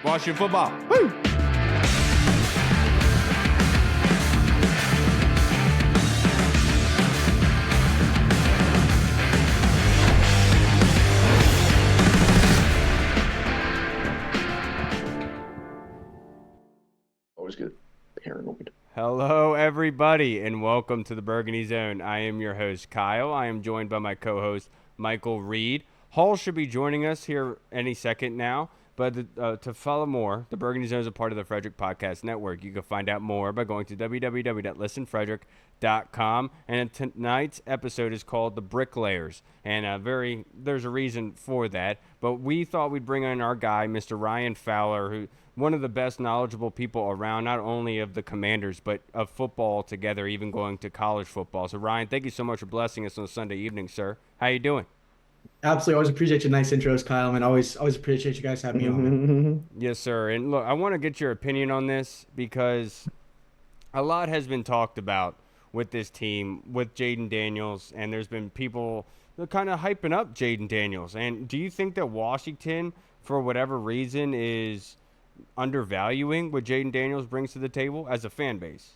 Washington football. Woo! Always get paranoid. Hello, everybody, and welcome to the Burgundy Zone. I am your host, Kyle. I am joined by my co-host, Michael Reed. Hall should be joining us here any second now. But to follow more, the Burgundy Zone is a part of the Frederick Podcast Network. You can find out more by going to www.listenfrederick.com. And tonight's episode is called The Bricklayers. And there's a reason for that. But we thought we'd bring in our guy, Mr. Ryan Fowler, who one of the best knowledgeable people around, not only of the Commanders, but of football altogether, even going to college football. So, Ryan, thank you so much for blessing us on a Sunday evening, sir. How you doing? Absolutely. Always appreciate your nice intros, Kyle, and always appreciate you guys having me on, man. Yes, sir. And look, I want to get your opinion on this because a lot has been talked about with this team, with Jayden Daniels, and there's been people kind of hyping up Jayden Daniels. And do you think that Washington, for whatever reason, is undervaluing what Jayden Daniels brings to the table as a fan base?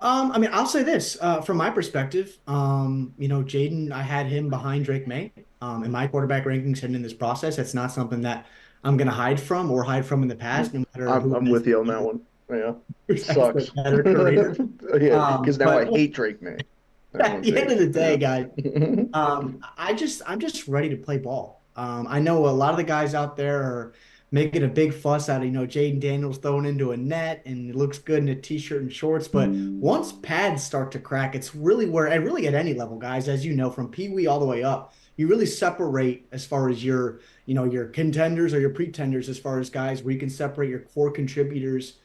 I'll say this, from my perspective, Jayden, I had him behind Drake May, in my quarterback rankings heading in this process. It's not something that I'm going to hide from in the past, no matter who. I'm with you on that one. Yeah, it sucks. Better career. Yeah, because now I hate Drake May. At the end of the day, guys, I'm just ready to play ball. I know a lot of the guys out there are making a big fuss out of, Jayden Daniels throwing into a net and it looks good in a t-shirt and shorts. But once pads start to crack, it's really where, and really at any level, guys, as you know, from Pee-wee all the way up, you really separate as far as your contenders or your pretenders, as far as guys where you can separate your core contributors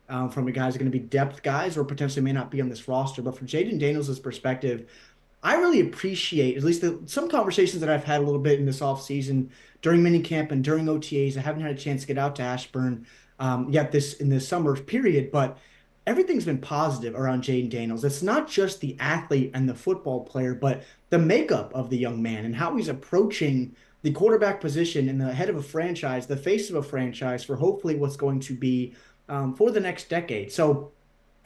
from the guys that are going to be depth guys or potentially may not be on this roster. But from Jayden Daniels' perspective, I really appreciate, at least some conversations that I've had a little bit in this offseason during minicamp and during OTAs. I haven't had a chance to get out to Ashburn yet in this summer period, but everything's been positive around Jayden Daniels. It's not just the athlete and the football player, but the makeup of the young man and how he's approaching the quarterback position and the head of a franchise, the face of a franchise for hopefully what's going to be for the next decade. So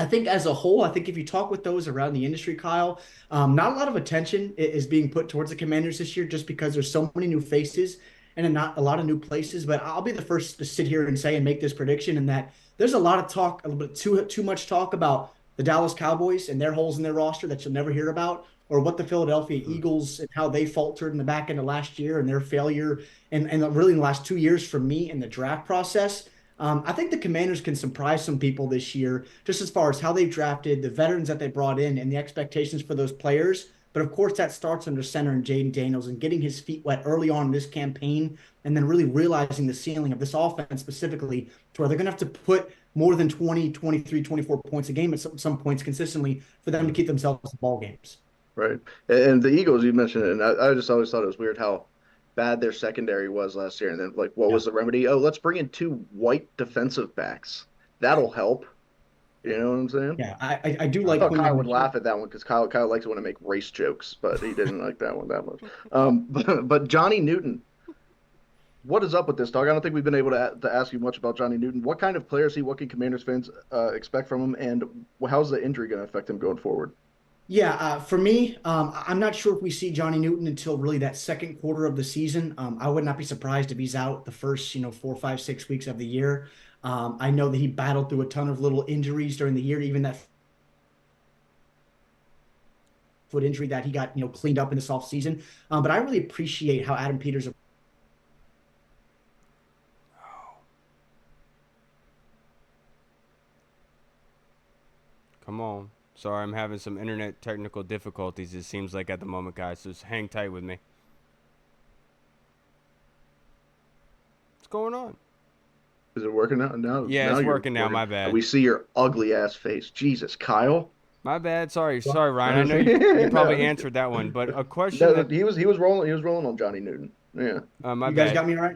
I think as a whole, I think if you talk with those around the industry, Kyle, not a lot of attention is being put towards the Commanders this year just because there's so many new faces and not a lot of new places. But I'll be the first to sit here and say and make this prediction in that there's a lot of talk, a little bit too much talk about the Dallas Cowboys and their holes in their roster that you'll never hear about, or what the Philadelphia Eagles and how they faltered in the back end of last year and their failure and really in the last 2 years for me in the draft process. I think the Commanders can surprise some people this year, just as far as how they've drafted, the veterans that they brought in, and the expectations for those players. But of course, that starts under center and Jayden Daniels and getting his feet wet early on in this campaign, and then really realizing the ceiling of this offense specifically, to where they're going to have to put more than 20, 23, 24 points a game at some points consistently for them to keep themselves in ball games. Right. And the Eagles, you mentioned it, and I just always thought it was weird how bad their secondary was last year. And then, what was the remedy? Oh, let's bring in 2 white defensive backs. That'll help. You know what I'm saying? Yeah, I do like. I thought Kyle would laugh at that one because Kyle likes to want to make race jokes, but he didn't like that one that much. But Johnny Newton, what is up with this, dog? I don't think we've been able to ask you much about Johnny Newton. What kind of player is he? What can Commanders fans expect from him? And how's the injury going to affect him going forward? Yeah, for me, I'm not sure if we see Johnny Newton until really that second quarter of the season. I would not be surprised if he's out the first, 4, 5, 6 weeks of the year. I know that he battled through a ton of little injuries during the year, even that foot injury that he got, cleaned up in this offseason. But I really appreciate how Adam Peters. Come on. Sorry, I'm having some internet technical difficulties, it seems like, at the moment, guys. So just hang tight with me. What's going on? Is it working now? Yeah, it's working now. My bad. We see your ugly ass face. Jesus, Kyle. My bad. Sorry, Ryan. I know you probably answered that one, but a question. No, he was rolling on Johnny Newton. Yeah. You guys got me right?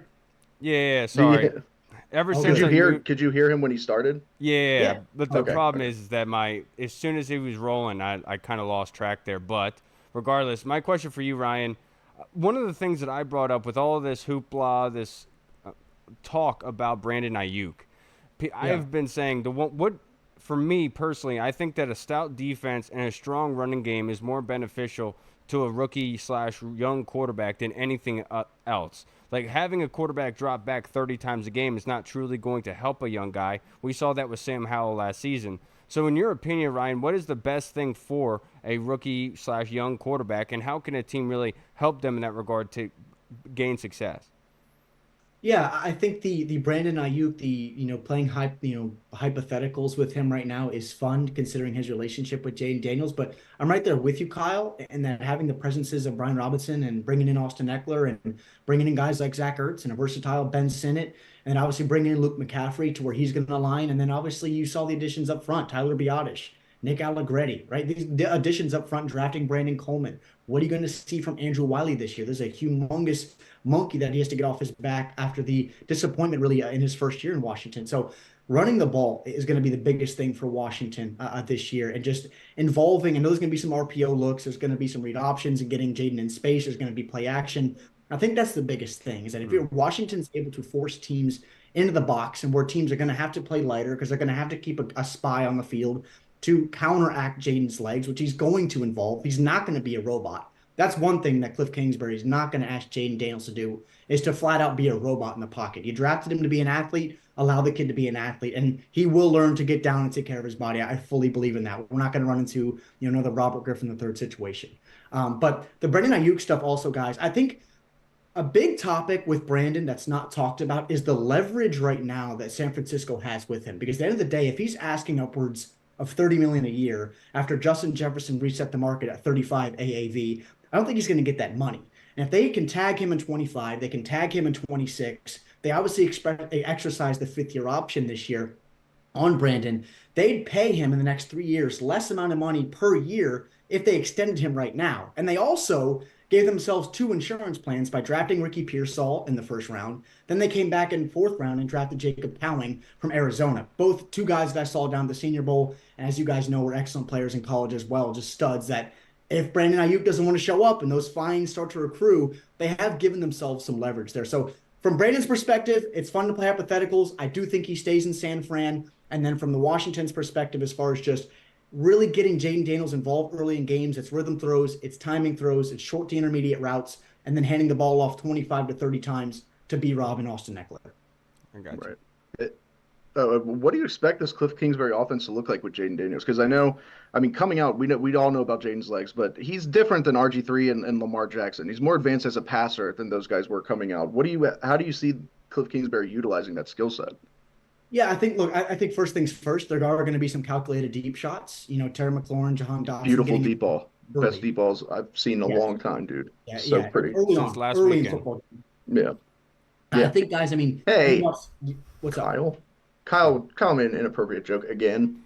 Yeah. Sorry. Yeah. Ever since could you hear him when he started? Yeah. But the problem is that as soon as he was rolling, I kind of lost track there. But regardless, my question for you, Ryan, one of the things that I brought up with all of this hoopla, this talk about Brandon Ayuk. I Yeah. have been saying what for me personally, I think that a stout defense and a strong running game is more beneficial to a rookie slash young quarterback than anything else. Like having a quarterback drop back 30 times a game is not truly going to help a young guy. We saw that with Sam Howell last season. So, in your opinion, Ryan, what is the best thing for a rookie slash young quarterback, and how can a team really help them in that regard to gain success? Yeah, I think the Brandon Ayuk, playing hypotheticals with him right now is fun considering his relationship with Jayden Daniels. But I'm right there with you, Kyle, and that having the presences of Brian Robinson and bringing in Austin Eckler and bringing in guys like Zach Ertz and a versatile Ben Sinnott, and obviously bringing in Luke McCaffrey to where he's going to align, and then obviously you saw the additions up front, Tyler Biadasz, Nick Allegretti, right? These additions up front, drafting Brandon Coleman. What are you going to see from Andrew Wiley this year? There's a humongous monkey that he has to get off his back after the disappointment really in his first year in Washington. So running the ball is going to be the biggest thing for Washington this year, and just involving. I know there's going to be some RPO looks. There's going to be some read options and getting Jayden in space. There's going to be play action. I think that's the biggest thing is that if you're Washington's able to force teams into the box and where teams are going to have to play lighter because they're going to have to keep a spy on the field to counteract Jayden's legs, which he's going to involve. He's not going to be a robot. That's one thing that Cliff Kingsbury is not going to ask Jayden Daniels to do is to flat out be a robot in the pocket. You drafted him to be an athlete, allow the kid to be an athlete, and he will learn to get down and take care of his body. I fully believe in that. We're not going to run into another Robert Griffin III situation. But the Brandon Ayuk stuff also, guys, I think a big topic with Brandon that's not talked about is the leverage right now that San Francisco has with him. Because at the end of the day, if he's asking upwards of 30 million a year after Justin Jefferson reset the market at 35 AAV, I don't think he's going to get that money. And if they can tag him in 25, they can tag him in 26. They obviously exercise the fifth-year option this year on Brandon. They'd pay him in the next 3 years less amount of money per year if they extended him right now. And they also gave themselves 2 insurance plans by drafting Ricky Pearsall in the first round. Then they came back in 4th round and drafted Jacob Cowing from Arizona. Both 2 guys that I saw down the Senior Bowl, and as you guys know, were excellent players in college as well, just studs that if Brandon Ayuk doesn't want to show up and those fines start to accrue, they have given themselves some leverage there. So from Brandon's perspective, it's fun to play hypotheticals. I do think he stays in San Fran. And then from the Washington's perspective, as far as just really getting Jayden Daniels involved early in games, it's rhythm throws, it's timing throws, it's short to intermediate routes, and then handing the ball off 25 to 30 times to B-Rob and Austin Eckler. I got you. Right. What do you expect this Cliff Kingsbury offense to look like with Jayden Daniels? Because coming out, we all know about Jayden's legs, but he's different than RG3 and Lamar Jackson. He's more advanced as a passer than those guys were coming out. How do you see Cliff Kingsbury utilizing that skill set? Yeah, I think first things first, there are going to be some calculated deep shots. Terry McLaurin, Jahan Dotson. Beautiful deep ball. Early. Best deep balls I've seen in a long time, dude. Yeah, so pretty. Early Since on, last early weekend. in football. Yeah. I think, guys, Hey, what's Kyle. up? Kyle made an inappropriate joke again.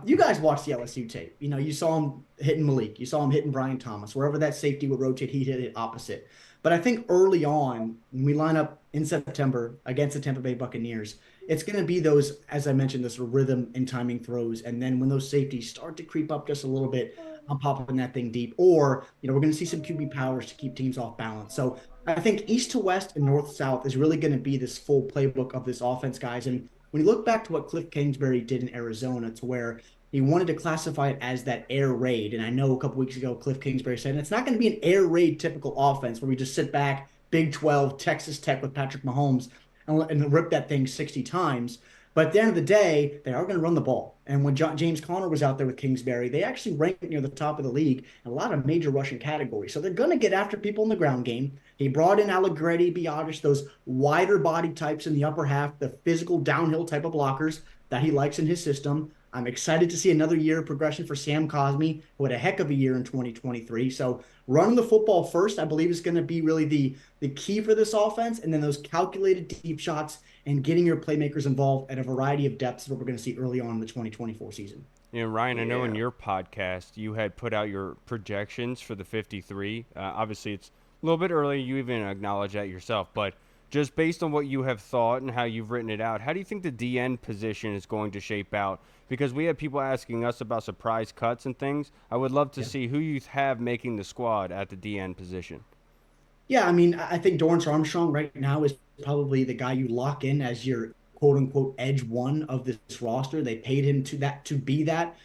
You guys watched the LSU tape. You saw him hitting Malik. You saw him hitting Brian Thomas. Wherever that safety would rotate, he hit it opposite. But I think early on, when we line up in September against the Tampa Bay Buccaneers, it's going to be those, as I mentioned, this rhythm and timing throws. And then when those safeties start to creep up just a little bit, I'm popping that thing deep. Or, we're going to see some QB powers to keep teams off balance. So I think east to west and north to south is really going to be this full playbook of this offense, guys. And when you look back to what Cliff Kingsbury did in Arizona, to where he wanted to classify it as that air raid. And I know a couple weeks ago, Cliff Kingsbury said, it's not going to be an air raid typical offense where we just sit back, Big 12, Texas Tech with Patrick Mahomes and rip that thing 60 times. But at the end of the day, they are going to run the ball. And when James Conner was out there with Kingsbury, they actually ranked near the top of the league in a lot of major rushing categories. So they're going to get after people in the ground game. He brought in Allegretti, Biadasz, those wider body types in the upper half, the physical downhill type of blockers that he likes in his system. I'm excited to see another year of progression for Sam Cosmi, who had a heck of a year in 2023. So running the football first, I believe, is going to be really the key for this offense. And then those calculated deep shots and getting your playmakers involved at a variety of depths is what we're going to see early on in the 2024 season. Ryan, I know in your podcast you had put out your projections for the 53. Obviously, it's a little bit early. You even acknowledge that yourself. But just based on what you have thought and how you've written it out, how do you think the DN position is going to shape out? Because we have people asking us about surprise cuts and things. I would love to see who you have making the squad at the DN position. Yeah, I mean, I think Dorrance Armstrong right now is probably the guy you lock in as your quote unquote edge one of this roster. They paid him to be that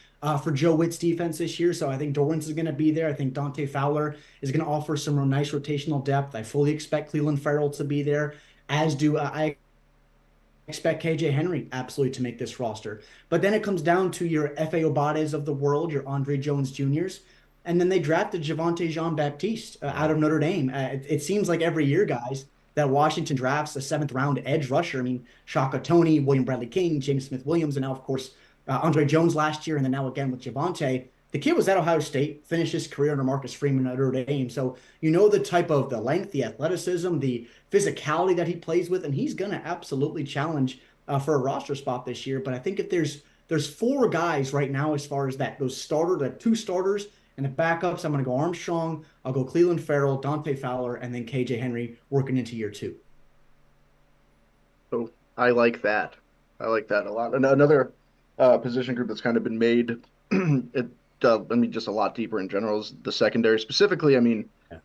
for Joe Witt's defense this year. So I think Dorrance is going to be there. I think Dante Fowler is going to offer some real nice rotational depth. I fully expect Cleveland Farrell to be there, as do I expect KJ Henry absolutely to make this roster. But then it comes down to your F.A. Obades of the world, your Andre Jones Juniors. And then they drafted Javonte Jean-Baptiste out of Notre Dame. It seems like every year, guys, that Washington drafts a seventh round edge rusher. I mean, Shaka Tony, William Bradley King, James Smith Williams, and now, of course, Andre Jones last year, and then now again with Javonte. The kid was at Ohio State, finished his career under Marcus Freeman at Notre Dame. So you know the type of the length, the athleticism, the physicality that he plays with, and he's going to absolutely challenge for a roster spot this year. But I think if there's four guys right now as far as that those starter, the two starters and the backups, I'm going to go Armstrong, I'll go Cleveland Farrell, Dante Fowler, and then KJ Henry working into year two. So I like that. I like that a lot. Another position group that's kind of been made, I mean, just a lot deeper in general is the secondary. Specifically, I mean, Yeah.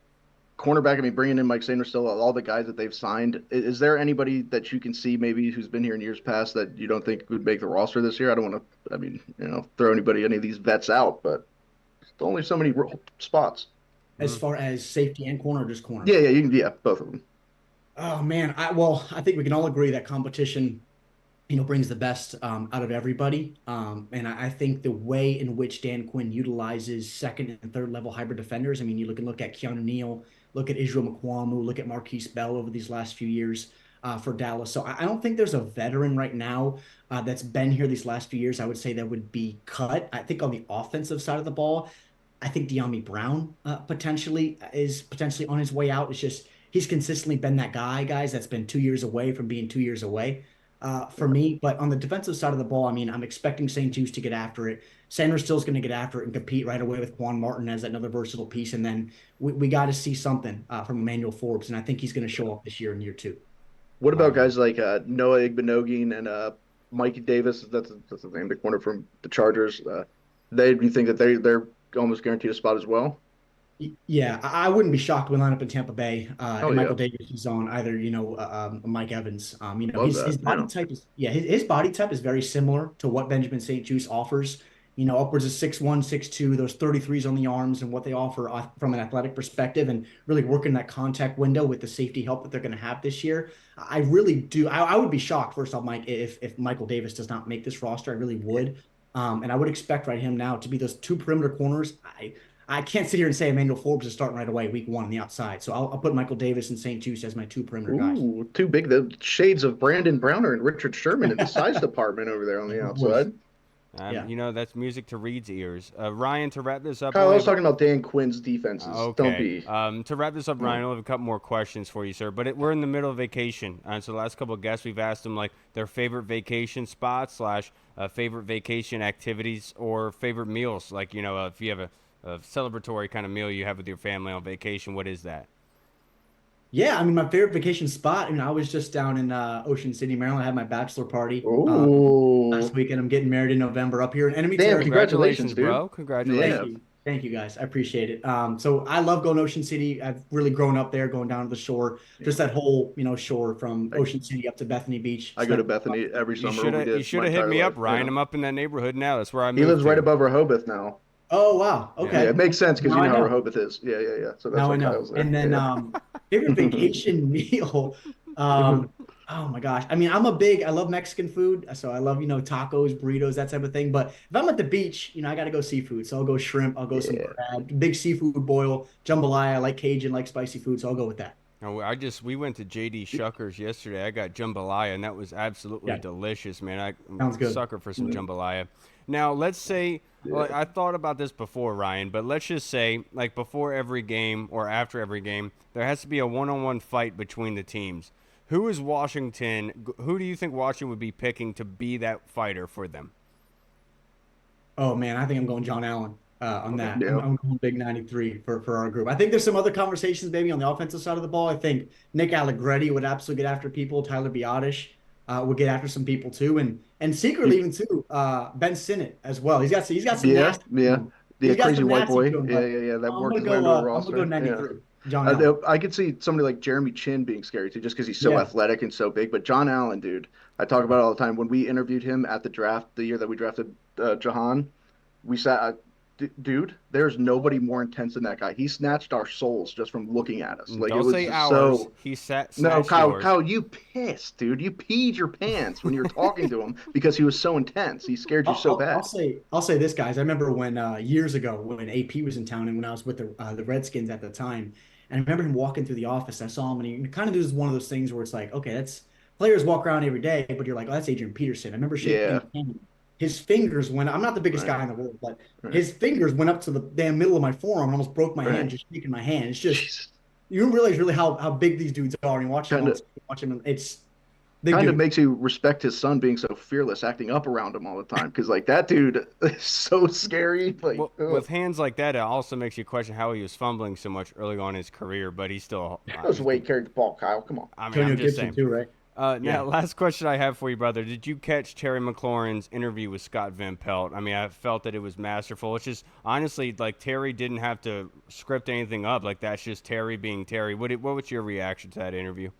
cornerback, I mean, bringing in Mike Sainristil, all the guys that they've signed. Is there anybody that you can see maybe who's been here in years past that you don't think would make the roster this year? I don't want to, I mean, throw any of these vets out, but there's only so many spots. As far as safety and corner, or just corner. Yeah, yeah, both of them. Oh man, I think we can all agree that competition, brings the best out of everybody. And I think the way in which Dan Quinn utilizes second and third level hybrid defenders. I mean, you look at Keanu Neal, look at Israel McQuamu, look at Marquise Bell over these last few years for Dallas. So I don't think there's a veteran right now that's been here these last few years. I would say that would be cut. I think on the offensive side of the ball, I think De'Ami Brown is potentially on his way out. It's just he's consistently been that guy, guys, that's been 2 years away from being 2 years away for me. But on the defensive side of the ball, I mean, I'm expecting St. Juice to get after it. Sanders still's going to get after it and compete right away with Quan Martin as another versatile piece. And then we got to see something from Emmanuel Forbes, and I think he's going to show up this year in year two. What about guys like Noah Igbenogin and Mikey Davis? That's the name, the corner from the Chargers. You think that they're almost guaranteed a spot as well? Yeah, I wouldn't be shocked when line up in Tampa Bay Oh and yeah, Michael Davis is on either, Mike Evans. love His that. body Yeah. type his body type is very similar to what Benjamin St. Juice offers. Upwards of 6'1", 6'2", those 33s on the arms and what they offer from an athletic perspective and really working that contact window with the safety help that they're going to have this year. I really do. I would be shocked, first off, Mike, if Michael Davis does not make this roster. I really would. And I would expect him now to be those two perimeter corners. I can't sit here and say Emmanuel Forbes is starting right away week one on the outside. So I'll put Michael Davis and St. Juice as my two perimeter guys. Ooh, too big. The shades of Brandon Browner and Richard Sherman in the size department over there on the outside. Yeah. That's music to Reed's ears. Ryan, to wrap this up, Kyle, I was talking about Dan Quinn's defenses. okay. Don't be. To wrap this up, Ryan, I'll have a couple more questions for you, sir. But we're in the middle of vacation, so the last couple of guests we've asked them like their favorite vacation spots slash favorite vacation activities or favorite meals. Like if you have a celebratory kind of meal you have with your family on vacation, what is that? Yeah, I mean, my favorite vacation spot, I was just down in Ocean City, Maryland. I had my bachelor party Ooh. last weekend. I'm getting married in November up here in enemy Damn, territory. congratulations, dude. bro. Congratulations. Yeah. Thank you. Thank you, guys. I appreciate it. So I love going to Ocean City. I've really grown up there, going down to the shore, just that whole, shore from Ocean City up to Bethany Beach. I go to Bethany every summer. You should have hit me up, Ryan. I'm up in that neighborhood now. That's where I moved. He lives to. right above Rehoboth now. Oh, wow. Okay. Yeah, it makes sense because Now you know I how know. Rehoboth is. Yeah. So that's Now why I know. Kyle's there. And then Yeah. favorite vacation meal. Oh my gosh. I mean, I love Mexican food. So I love, tacos, burritos, that type of thing. But if I'm at the beach, I got to go seafood. So I'll go shrimp. I'll go some crab, big seafood boil, jambalaya. I like Cajun, like spicy food. So I'll go with that. No, we went to JD Shuckers yesterday. I got jambalaya, and that was absolutely delicious, man. I'm Sounds a good. sucker for some jambalaya. Now, let's say, like, I thought about this before, Ryan, but let's just say, like, before every game or after every game, there has to be a one-on-one fight between the teams. Who do you think Washington would be picking to be that fighter for them? Oh man, I think I'm going John Allen on that. Yeah. I'm going big 93 for our group. I think there's some other conversations maybe on the offensive side of the ball. I think Nick Allegretti would absolutely get after people. Tyler Biotish would get after some people too, and secretly even too Ben Sinnott as well. He's got some nasty. Yeah. He's got Crazy some white nasty boy. to him, Yeah. That I'm worked gonna his way into go. a I'm roster. gonna go 93. John Allen. I could see somebody like Jeremy Chin being scary too, just because he's so Yeah. athletic and so big. But John Allen, dude, I talk about it all the time. When we interviewed him at the draft, the year that we drafted Jahan, we sat, dude, there's nobody more intense than that guy. He snatched our souls just from looking at us. Like it Don't was say just ours. so. He No, snatched yours. Kyle, you pissed, dude. You peed your pants when you were talking to him because he was so intense. He scared you so I'll bad. say this, guys. I remember when years ago when AP was in town and when I was with the Redskins at the time, and I remember him walking through the office. I saw him, and he kind of does one of those things where it's like, okay, that's players walk around every day, but you're like, oh, that's Adrian Peterson. I remember shaking Yeah, his hand. His fingers went. I'm not the biggest right, guy in the world, but right, his fingers went up to the damn middle of my forearm and almost broke my hand right. just shaking my hand. It's just Jesus. you don't realize really how big these dudes are. And you watch them Kind on of watch them. It's big kind of dude. makes you respect his son being so fearless, acting up around him all the time. Because like that dude is so scary. Like, Well, with hands like that, it also makes you question how he was fumbling so much early on in his career. But he's still. knows the way he carried the ball, Kyle. Come on. I mean, Antonio I'm just Gibson saying. too, right? Now, Yeah. last question I have for you, brother. Did you catch Terry McLaurin's interview with Scott Van Pelt? I mean, I felt that it was masterful. It's just honestly like Terry didn't have to script anything up. Like that's just Terry being Terry. What was your reaction to that interview?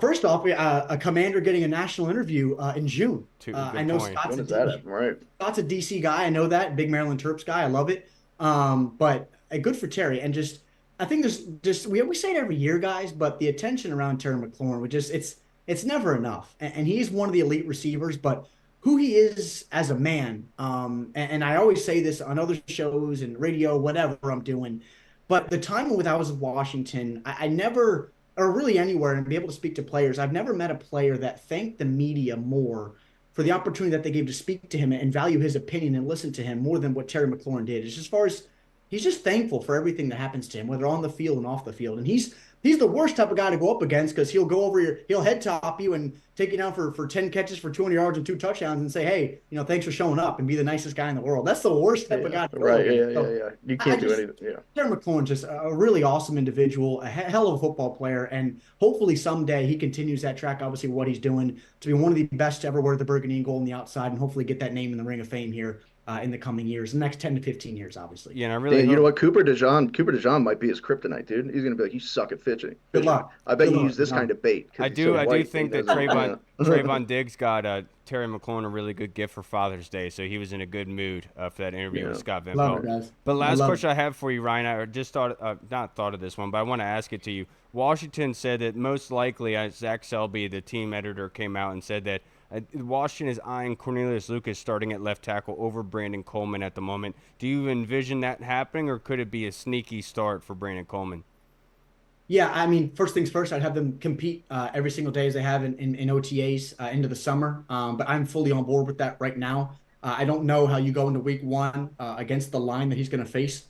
First off, a commander getting a national interview in June. I Good know point. When does that happen? Right. Scott's a DC guy. I know that big Maryland Terps guy. I love it. But good for Terry. And just I think there's just we say it every year, guys. But the attention around Terry McLaurin, would just it's never enough. And he's one of the elite receivers, but who he is as a man. And I always say this on other shows and radio, whatever I'm doing. But the time when I was in Washington, I never, or really anywhere, and be able to speak to players, I've never met a player that thanked the media more for the opportunity that they gave to speak to him and value his opinion and listen to him more than what Terry McLaurin did. It's just as far as he's just thankful for everything that happens to him, whether on the field and off the field. And he's the worst type of guy to go up against because he'll go over he'll head top you and take you down for 10 catches for 200 yards and 2 touchdowns and say, hey, thanks for showing up and be the nicest guy in the world. That's the worst type of Yeah. guy to go Right. Yeah. against. Yeah. So Yeah. You I can't do just anything. Yeah. Terry McLaurin's just a really awesome individual, a hell of a football player, and hopefully someday he continues that track. Obviously, what he's doing to be one of the best to ever wear the burgundy and gold on the outside, and hopefully get that name in the Ring of Fame here in the coming years, the next 10 to 15 years, obviously. Yeah, and I really Dan, you know hope. what? Cooper DeJean might be his kryptonite, dude. He's gonna be like, you suck at fishing. Good Fishing. luck. I bet Good you luck. use this kind of bait because I he's so do. I do white. think that Trayvon Diggs got Terry McLaurin a really good gift for Father's Day, so he was in a good mood for that interview with Yeah. Scott Van Love Pelt. it, guys. But I last love question it. I have for you, Ryan, I just thought, not thought of this one, but I want to ask it to you. Washington said that most likely, Zach Selby, the team editor, came out and said that Washington is eyeing Cornelius Lucas starting at left tackle over Brandon Coleman at the moment. Do you envision that happening, or could it be a sneaky start for Brandon Coleman? Yeah, I mean, first things first, I'd have them compete every single day as they have in OTAs into the summer. But I'm fully on board with that right now. I don't know how you go into week one against the line that he's going to face,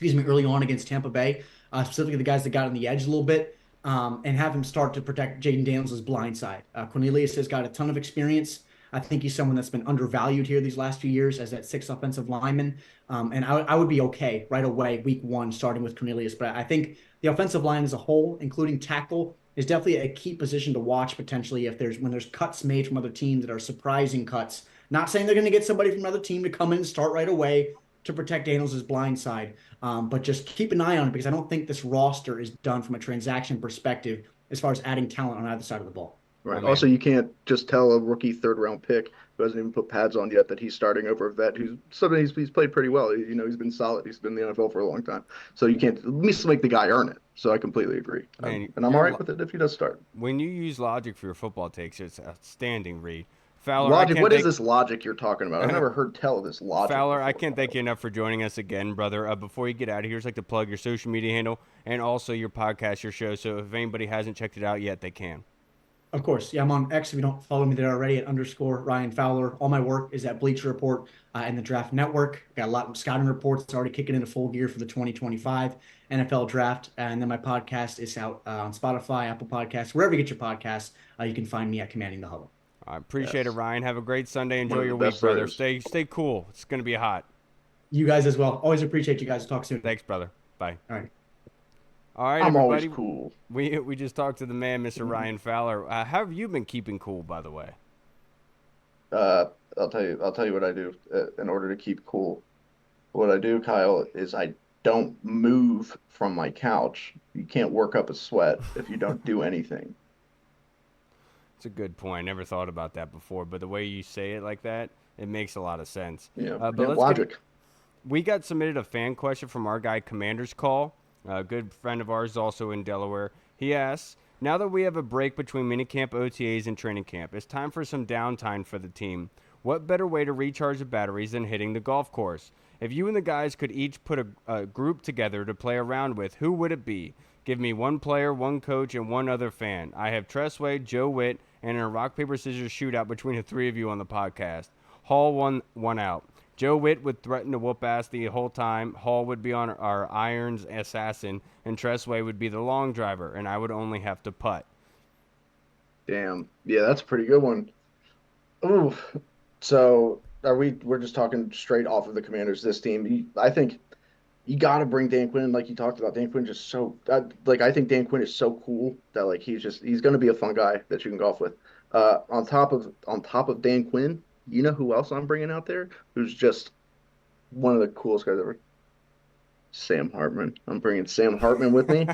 early on against Tampa Bay, specifically the guys that got on the edge a little bit, and have him start to protect Jayden Daniels' blind side. Cornelius has got a ton of experience. I think he's someone that's been undervalued here these last few years as that sixth offensive lineman. And I would be okay right away, week one, starting with Cornelius. But I think the offensive line as a whole, including tackle, is definitely a key position to watch potentially if when there's cuts made from other teams that are surprising cuts. Not saying they're going to get somebody from another team to come in and start right away to protect Daniels' blind side. But just keep an eye on it because I don't think this roster is done from a transaction perspective as far as adding talent on either side of the ball. Right. Oh, Also, you can't just tell a rookie third round pick who hasn't even put pads on yet that he's starting over a vet who's something he's played pretty well. He's been solid. He's been in the NFL for a long time. So you can't at least make the guy earn it. So I completely agree. Man, And I'm all right with it if he does start. When you use logic for your football takes, it's outstanding, Reed. Fowler, Logic. What is this logic you're talking about? I've never heard tell of this logic. Fowler, I before. can't thank you enough for joining us again, brother. Before you get out of here, I'd like to plug your social media handle and also your podcast, your show. So if anybody hasn't checked it out yet, they can. Of course. Yeah, I'm on X if you don't follow me there already at _Ryan Fowler. All my work is at Bleacher Report and the Draft Network. Got a lot of scouting reports already kicking into full gear for the 2025 NFL Draft. And then my podcast is out on Spotify, Apple Podcasts, wherever you get your podcasts. You can find me at Commanding the Huddle. I appreciate it, Ryan. Have a great Sunday. Enjoy One of your the week, best brother. players. Stay cool. It's going to be hot. You guys as well. Always appreciate you guys. Talk soon. Thanks, brother. Bye. All right. All right, I'm everybody. always cool. We just talked to the man, Mr. Ryan Fowler. How have you been keeping cool, by the way? I'll tell you what I do in order to keep cool. What I do, Kyle, is I don't move from my couch. You can't work up a sweat if you don't do anything. It's a good point. I never thought about that before, but the way you say it like that, it makes a lot of sense. Yeah, But yeah, let's get logic. we got submitted a fan question from our guy Commander's Call. A good friend of ours, also in Delaware. He asks, now that we have a break between minicamp, OTAs, and training camp, it's time for some downtime for the team. What better way to recharge the batteries than hitting the golf course? If you and the guys could each put a group together to play around with, who would it be? Give me one player, one coach, and one other fan. I have Tressway, Joe Witt, and a rock, paper, scissors shootout between the three of you on the podcast. Hall one out. Joe Witt would threaten to whoop ass the whole time. Hall would be on our irons assassin, and Tressway would be the long driver, and I would only have to putt. Damn. Yeah, that's a pretty good one. Ooh. So we're just talking straight off of the Commanders, this team. I think you got to bring Dan Quinn, like you talked about. Dan Quinn just so like I think Dan Quinn is so cool that like he's going to be a fun guy that you can golf with. On top of Dan Quinn, you know who else I'm bringing out there? Who's just one of the coolest guys ever? Sam Hartman. I'm bringing Sam Hartman with me.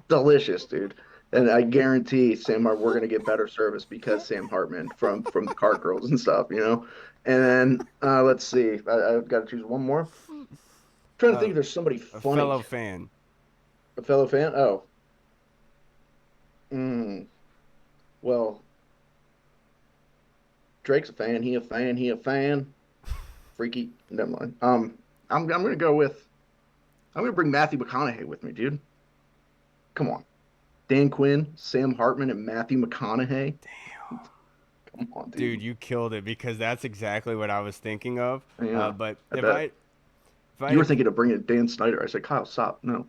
Delicious, dude. And I guarantee we're gonna get better service because Sam Hartman from the Cart Girls and stuff, you know. And then let's see, I've got to choose one more. Trying to think if there's somebody A funny, fellow fan. a fellow fan. Oh, mm, well, Drake's a fan. He a fan. He a fan. Freaky. Never mind. I'm gonna go with. I'm gonna bring Matthew McConaughey with me, dude. Come on, Dan Quinn, Sam Hartman, and Matthew McConaughey. Come on, Dude, dude. you killed it because that's exactly what I was thinking of. Yeah, But I if bet. I You were had thinking of bringing Dan Snyder. I said, Kyle, stop. No.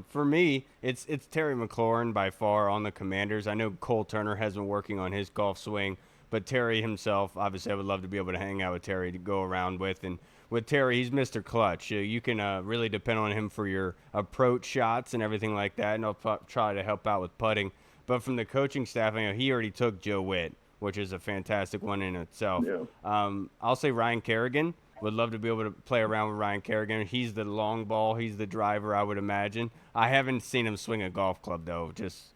for me, it's Terry McLaurin by far on the Commanders. I know Cole Turner has been working on his golf swing, but Terry himself, obviously, I would love to be able to hang out with Terry to go around with. And with Terry, he's Mr. Clutch. You can really depend on him for your approach shots and everything like that, and I'll try to help out with putting. But from the coaching staff, I know he already took Joe Witt, which is a fantastic one in itself. Yeah. I'll say Ryan Kerrigan. Would love to be able to play around with Ryan Kerrigan. He's the long ball. He's the driver, I would imagine. I haven't seen him swing a golf club though. Just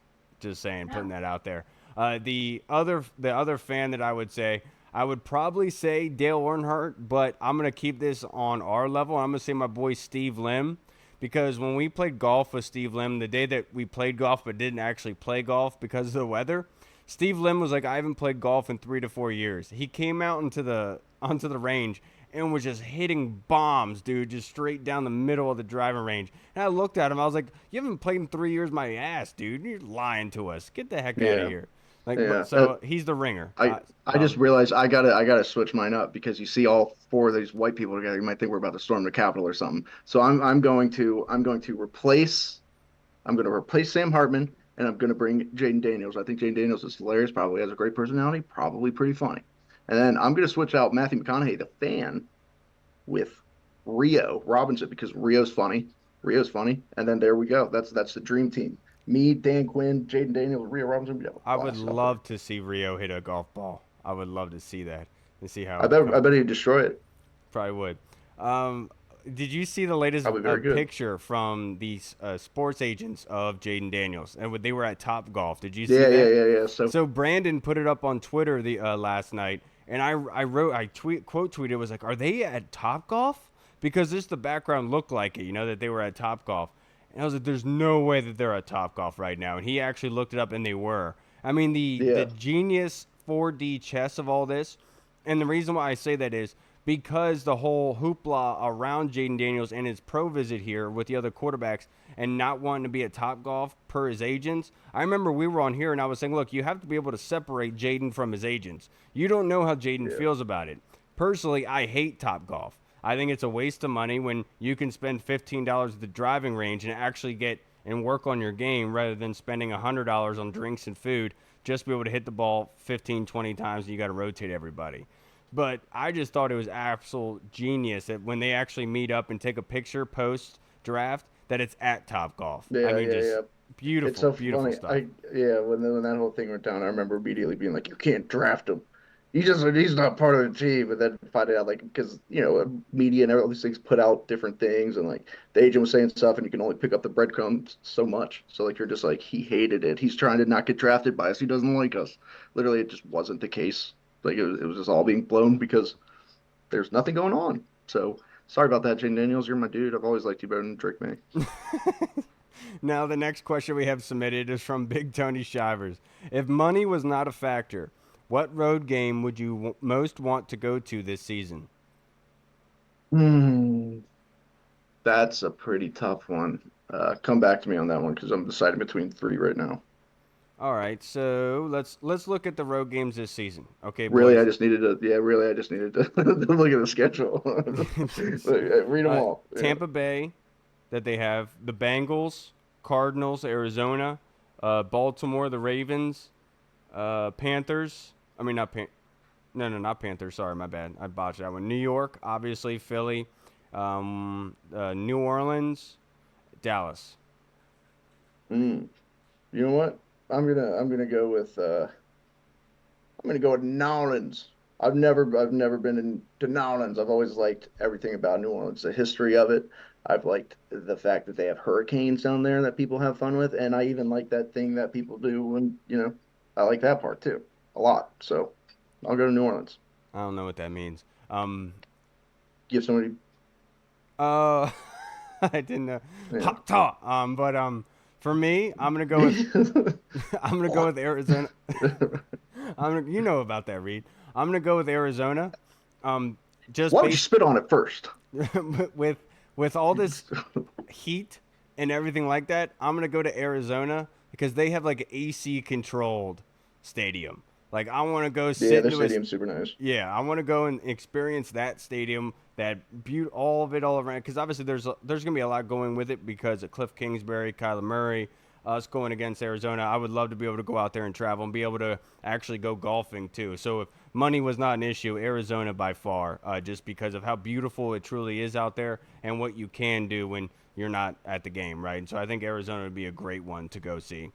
saying, putting that out there. The other fan that I would say, I would probably say Dale Earnhardt, but I'm gonna keep this on our level. I'm gonna say my boy Steve Lim, because when we played golf with Steve Lim, the day that we played golf but didn't actually play golf because of the weather, Steve Lim was like, I haven't played golf in 3 to 4 years. He came out onto the range and was just hitting bombs, dude, just straight down the middle of the driving range. And I looked at him, I was like, you haven't played in 3 years, my ass, dude. You're lying to us. Get the heck out of Yeah. here. Like, Yeah. so he's the ringer. I just realized I gotta switch mine up because you see all four of these white people together, you might think we're about to storm the Capitol or something. So I'm going to replace Sam Hartman, and I'm going to bring Jayden Daniels. I think Jayden Daniels is hilarious, probably has a great personality, probably pretty funny. And then I'm going to switch out Matthew McConaughey, the fan, with Rio Robinson because Rio's funny. Rio's funny, and then there we go. That's the dream team. Me, Dan Quinn, Jayden Daniels, Rio Robinson. We have a I would blast out there. love to see Rio hit a golf ball. I would love to see that and see how I it bet comes. I bet he'd destroy it. Probably would. Um, did you see the latest Probably very good. picture from the sports agents of Jayden Daniels? And they were at Top Golf. Did you see Yeah, yeah, that? yeah, yeah. So So Brandon put it up on Twitter the last night, and quote tweeted, was like, "Are they at Top Golf?" Because just the background looked like it, that they were at Top Golf. And I was like, "There's no way that they're at Top Golf right now." And he actually looked it up, and they were. I mean, the yeah, genius 4D chess of all this, and the reason why I say that is because the whole hoopla around Jayden Daniels and his pro visit here with the other quarterbacks and not wanting to be at Top Golf per his agents. I remember we were on here and I was saying, look, you have to be able to separate Jayden from his agents. You don't know how Jayden yeah, feels about it. Personally, I hate Top Golf. I think it's a waste of money when you can spend $15 at the driving range and actually get and work on your game rather than spending $100 on drinks and food just to be able to hit the ball 15, 20 times and you got to rotate everybody. But I just thought it was absolute genius that when they actually meet up and take a picture post draft, that it's at Top Golf. I yeah, mean, yeah, just yeah. It's beautiful, so beautiful funny. stuff. When that whole thing went down, I remember immediately being like, "You can't draft him. he's not part of the team, and then find out like because media and all these things put out different things, and like the agent was saying stuff, and you can only pick up the breadcrumbs so much. So like you're just like he hated it. He's trying to not get drafted by us. He doesn't like us. Literally, it just wasn't the case. Like it was just all being blown because there's nothing going on. So sorry about that, Jayden Daniels. You're my dude. I've always liked you better than Drake May. Now, the next question we have submitted is from Big Tony Shivers. If money was not a factor, what road game would you most want to go to this season? Hmm, that's a pretty tough one. Come back to me on that one because I'm deciding between three right now. All right, so let's look at the road games this season. Okay, Really, I boys. just needed to. Yeah, really, I just needed to look at the schedule. Read them all. Yeah. Tampa Bay, that they have the Bengals, Cardinals, Arizona, Baltimore, the Ravens, Panthers. I mean, not Pan. No, no, not Panthers. Sorry, my bad. I botched that one. New York, obviously, Philly, New Orleans, Dallas. Mm. You know what? I'm gonna go with New Orleans. I've never been to New Orleans. I've always liked everything about New Orleans, the history of it. I've liked the fact that they have hurricanes down there that people have fun with, and I even like that thing that people do when, I like that part too, a lot. So I'll go to New Orleans. I don't know what that means. Um, Give somebody, uh, I didn't know. yeah. Ha ta. For me, I'm gonna go with I'm gonna go with Arizona. You know about that, Reed. I'm gonna go with Arizona. Um, just Why don't you based spit on it first? with with all this heat and everything like that, I'm gonna go to Arizona because they have like an AC controlled stadium. Like I want to go Yeah, sit their into a stadium's super nice. yeah, I want to go and experience that stadium, all of it all around. Because obviously there's gonna be a lot going with it because of Cliff Kingsbury, Kyler Murray, us going against Arizona. I would love to be able to go out there and travel and be able to actually go golfing too. So if money was not an issue, Arizona by far, just because of how beautiful it truly is out there and what you can do when you're not at the game, right? And so I think Arizona would be a great one to go see.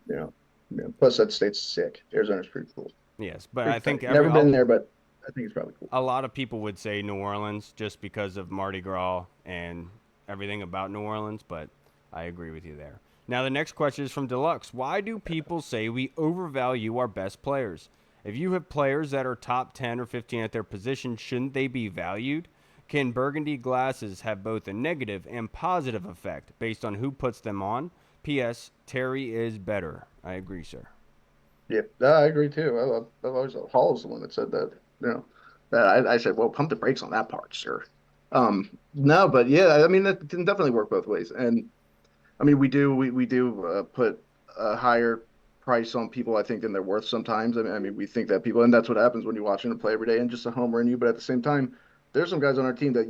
Yeah, yeah. Plus that state's sick. Arizona's pretty cool. Yes, but I Pretty think tight. Never been there, but I think it's probably cool. a lot of people would say New Orleans just because of Mardi Gras and everything about New Orleans, but I agree with you there. Now, the next question is from Deluxe. Why do people say we overvalue our best players? If you have players that are top 10 or 15 at their position, shouldn't they be valued? Can burgundy glasses have both a negative and positive effect based on who puts them on? P.S. Terry is better. I agree, sir. Yeah, I agree too. I've always Hall is the one that said that. You know, that I said, well, pump the brakes on that part, sir. No, but yeah, I mean that can definitely work both ways. And I mean, we do put a higher price on people, I think, than they're worth sometimes. I mean, we think that people, and that's what happens when you're watching them play every day, and just a homer in you. But at the same time, there's some guys on our team that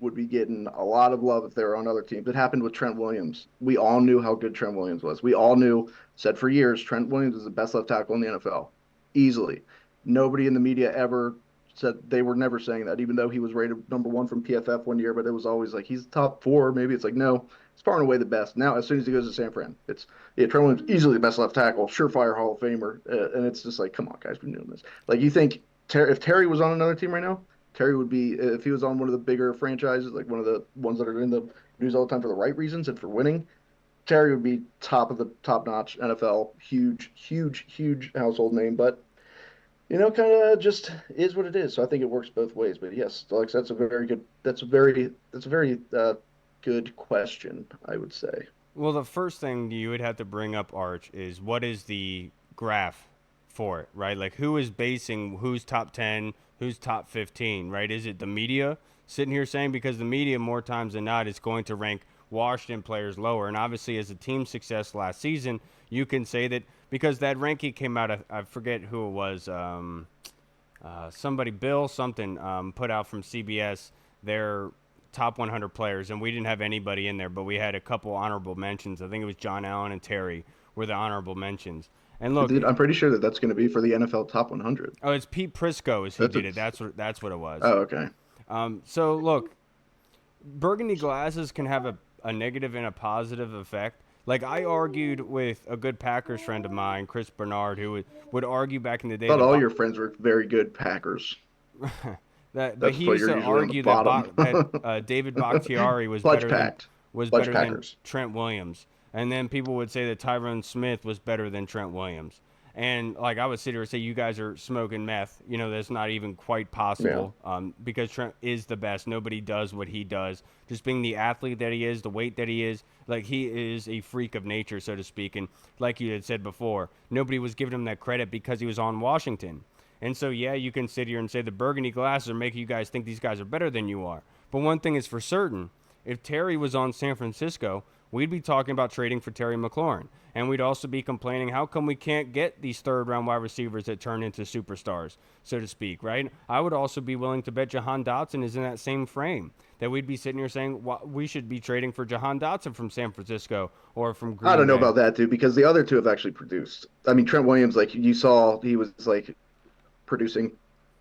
would be getting a lot of love if they were on other teams. It happened with Trent Williams. We all knew how good Trent Williams was. We all knew, said for years, Trent Williams is the best left tackle in the NFL, easily. Nobody in the media ever said they were never saying that, even though he was rated number one from PFF one year. But it was always like he's top four. Maybe it's like no, he's far and away the best. Now, as soon as he goes to San Fran, it's yeah, Trent Williams easily the best left tackle, surefire Hall of Famer, and it's just like, come on, guys, we're doing this. Like you think if Terry was on another team right now, Terry would be if he was on one of the bigger franchises, like one of the ones that are in the news all the time for the right reasons and for winning. Terry would be top of the top notch NFL, huge, huge, huge household name. But kind of just is what it is. So I think it works both ways. But yes, Alex, that's a very good. That's a very good question, I would say. Well, the first thing you would have to bring up, Arch, is what is the graph for it, right? Like, who is basing who's top 10, who's top 15, right? Is it the media sitting here saying, because the media, more times than not, is going to rank Washington players lower. And obviously, as a team success last season, you can say that because that ranking came out, I forget who it was, somebody, Bill something, put out from CBS their top 100 players, and we didn't have anybody in there, but we had a couple honorable mentions. I think it was John Allen and Terry were the honorable mentions. And look, Dude, I'm pretty sure that that's going to be for the NFL Top 100. oh, it's Pete Prisco is who That's did a, it. That's what it was. oh, okay. So look, burgundy glasses can have a negative and a positive effect. Like, I argued with a good Packers friend of mine, Chris Bernard, who would argue back in the I day thought that all your friends were very good Packers. but That's he why used you're to usually on the argue that bottom. David Bakhtiari Fudge packed. was Fudge better than Packers. Trent Williams, and then people would say that Tyron Smith was better than Trent Williams. And like I would sit here and say, you guys are smoking meth. You know, that's not even quite Yeah. possible. Because Trent is the best. Nobody does what he does. Just being the athlete that he is, the weight that he is, like he is a freak of nature, so to speak. And like you had said before, nobody was giving him that credit because he was on Washington. And so, yeah, you can sit here and say the burgundy glasses are making you guys think these guys are better than you are. But one thing is for certain, if Terry was on San Francisco, we'd be talking about trading for Terry McLaurin. And we'd also be complaining, how come we can't get these third round wide receivers that turn into superstars, so to speak, right? I would also be willing to bet Jahan Dotson is in that same frame. That we'd be sitting here saying, well, we should be trading for Jahan Dotson from San Francisco or from I Green don't know Bay. about that, dude, because the other two have actually produced. I mean, Trent Williams, like you saw, he was like producing.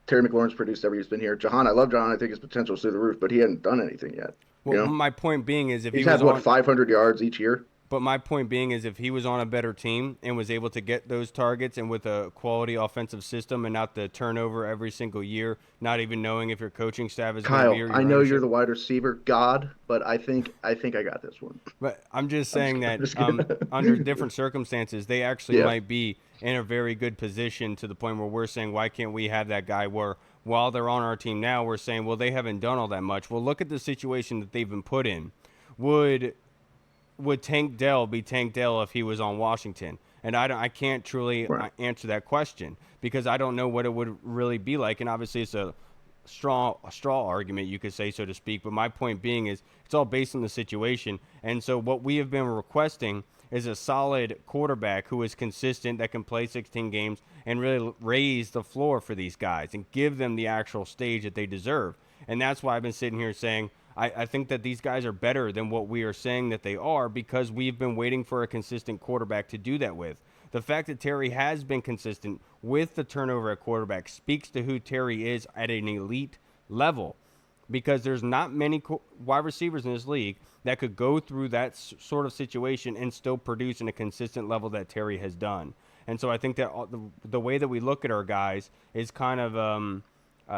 Terry McLaurin's produced every he's been here. Jahan, I love Jahan. I think his potential's through the roof, but he hadn't done anything yet. Well, You know, my point being is if he he's was had what on 500 yards each year. But my point being is if he was on a better team and was able to get those targets and with a quality offensive system and not the turnover every single year, not even knowing if your coaching staff is going to be Kyle, or I your know you're ownership. the wide receiver god, but I think I got this one. But I'm just I'm just saying kidding. that I'm just under kidding. different circumstances, they actually Yeah, might be in a very good position to the point where we're saying, why can't we have that guy where while they're on our team now, we're saying, well, they haven't done all that much. Well, look at the situation that they've been put in. Would Tank Dell be Tank Dell if he was on Washington? And I can't truly right. answer that question because I don't know what it would really be like. And obviously, it's a straw argument, you could say, so to speak. But my point being is it's all based on the situation. And so what we have been requesting is a solid quarterback who is consistent, that can play 16 games and really raise the floor for these guys and give them the actual stage that they deserve. And that's why I've been sitting here saying I think that these guys are better than what we are saying that they are because we've been waiting for a consistent quarterback to do that with. The fact that Terry has been consistent with the turnover at quarterback speaks to who Terry is at an elite level because there's not many wide receivers in this league that could go through that sort of situation and still produce in a consistent level that Terry has done. And so I think that the way that we look at our guys is kind of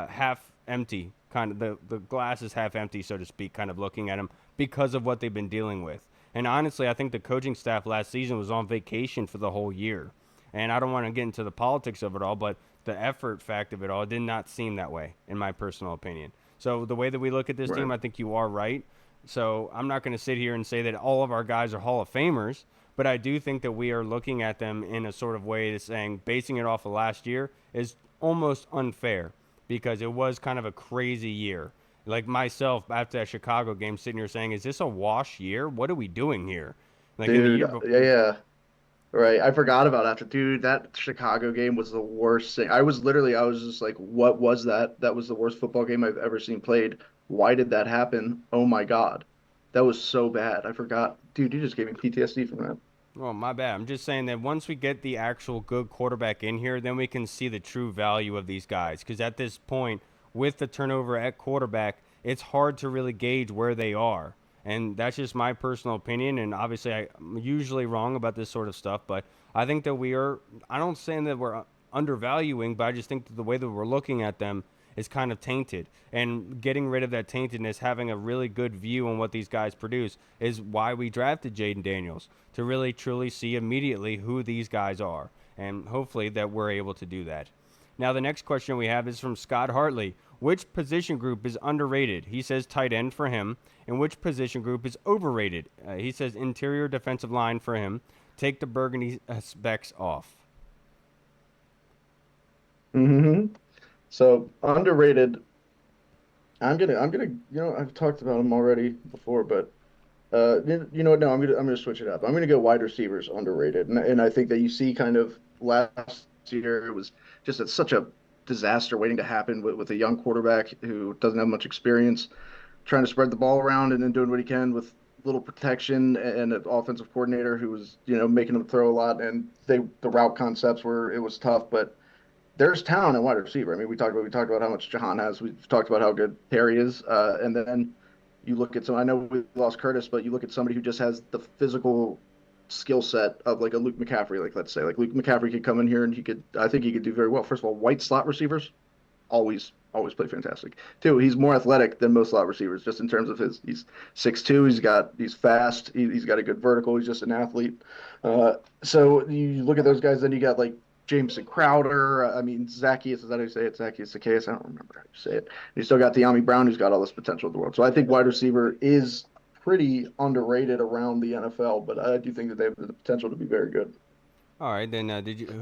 half empty, kind of the glass is half empty, so to speak, kind of looking at them because of what they've been dealing with. And honestly, I think the coaching staff last season was on vacation for the whole year. And I don't want to get into the politics of it all, but the effort fact of it all did not seem that way, in my personal opinion. So the way that we look at this Right. team, I think you are right. So I'm not going to sit here and say that all of our guys are Hall of Famers, but I do think that we are looking at them in a sort of way to saying basing it off of last year is almost unfair because it was kind of a crazy year. Like myself, after that Chicago game, sitting here saying, is this a wash year? What are we doing here? Like in the Dude, year yeah, before. yeah. Right. I forgot about after. Dude, that Chicago game was the worst thing. I was just like, what was that? That was the worst football game I've ever seen played. Why did that happen? Oh my God. That was so bad. I forgot. Dude, you just gave me PTSD from that. Oh, my bad. I'm just saying that once we get the actual good quarterback in here, then we can see the true value of these guys. Because at this point, with the turnover at quarterback, it's hard to really gauge where they are. And that's just my personal opinion. And obviously, I'm usually wrong about this sort of stuff. But I think that we are, I don't say that we're undervaluing, but I just think that the way that we're looking at them is kind of tainted. And getting rid of that taintedness, having a really good view on what these guys produce, is why we drafted Jayden Daniels to really truly see immediately who these guys are. And hopefully that we're able to do that. Now, the next question we have is from Scott Hartley. Which position group is underrated? He says tight end for him. And which position group is overrated? He says interior defensive line for him. Take the Burgundy specs off. Hmm. So underrated. I've talked about them already before, but you know what? No, I'm gonna switch it up. I'm gonna go wide receivers underrated, and I think that you see kind of last year it was just such a disaster waiting to happen with a young quarterback who doesn't have much experience, trying to spread the ball around and then doing what he can with little protection and an offensive coordinator who was making him throw a lot, and the route concepts were it was tough, but there's talent at wide receiver. I mean, we talked about how much Jahan has. We've talked about how good Terry is, and then you look at some. I know we lost Curtis, but you look at somebody who just has the physical skill set of like a Luke McCaffrey, like let's say, like Luke McCaffrey could come in here and I think he could do very well. First of all, white slot receivers always play fantastic. Two, he's more athletic than most slot receivers, just in terms of he's 6'2", he's fast, he's got a good vertical, he's just an athlete. So you look at those guys, then you got like Jameson Crowder. I mean, Zacchaeus, is that how you say it? Zacchaeus Zacchaeus. I don't remember how you say it. You still got De'Ami Brown, who's got all this potential in the world. So I think wide receiver is pretty underrated around the NFL, but I do think that they have the potential to be very good. All right, then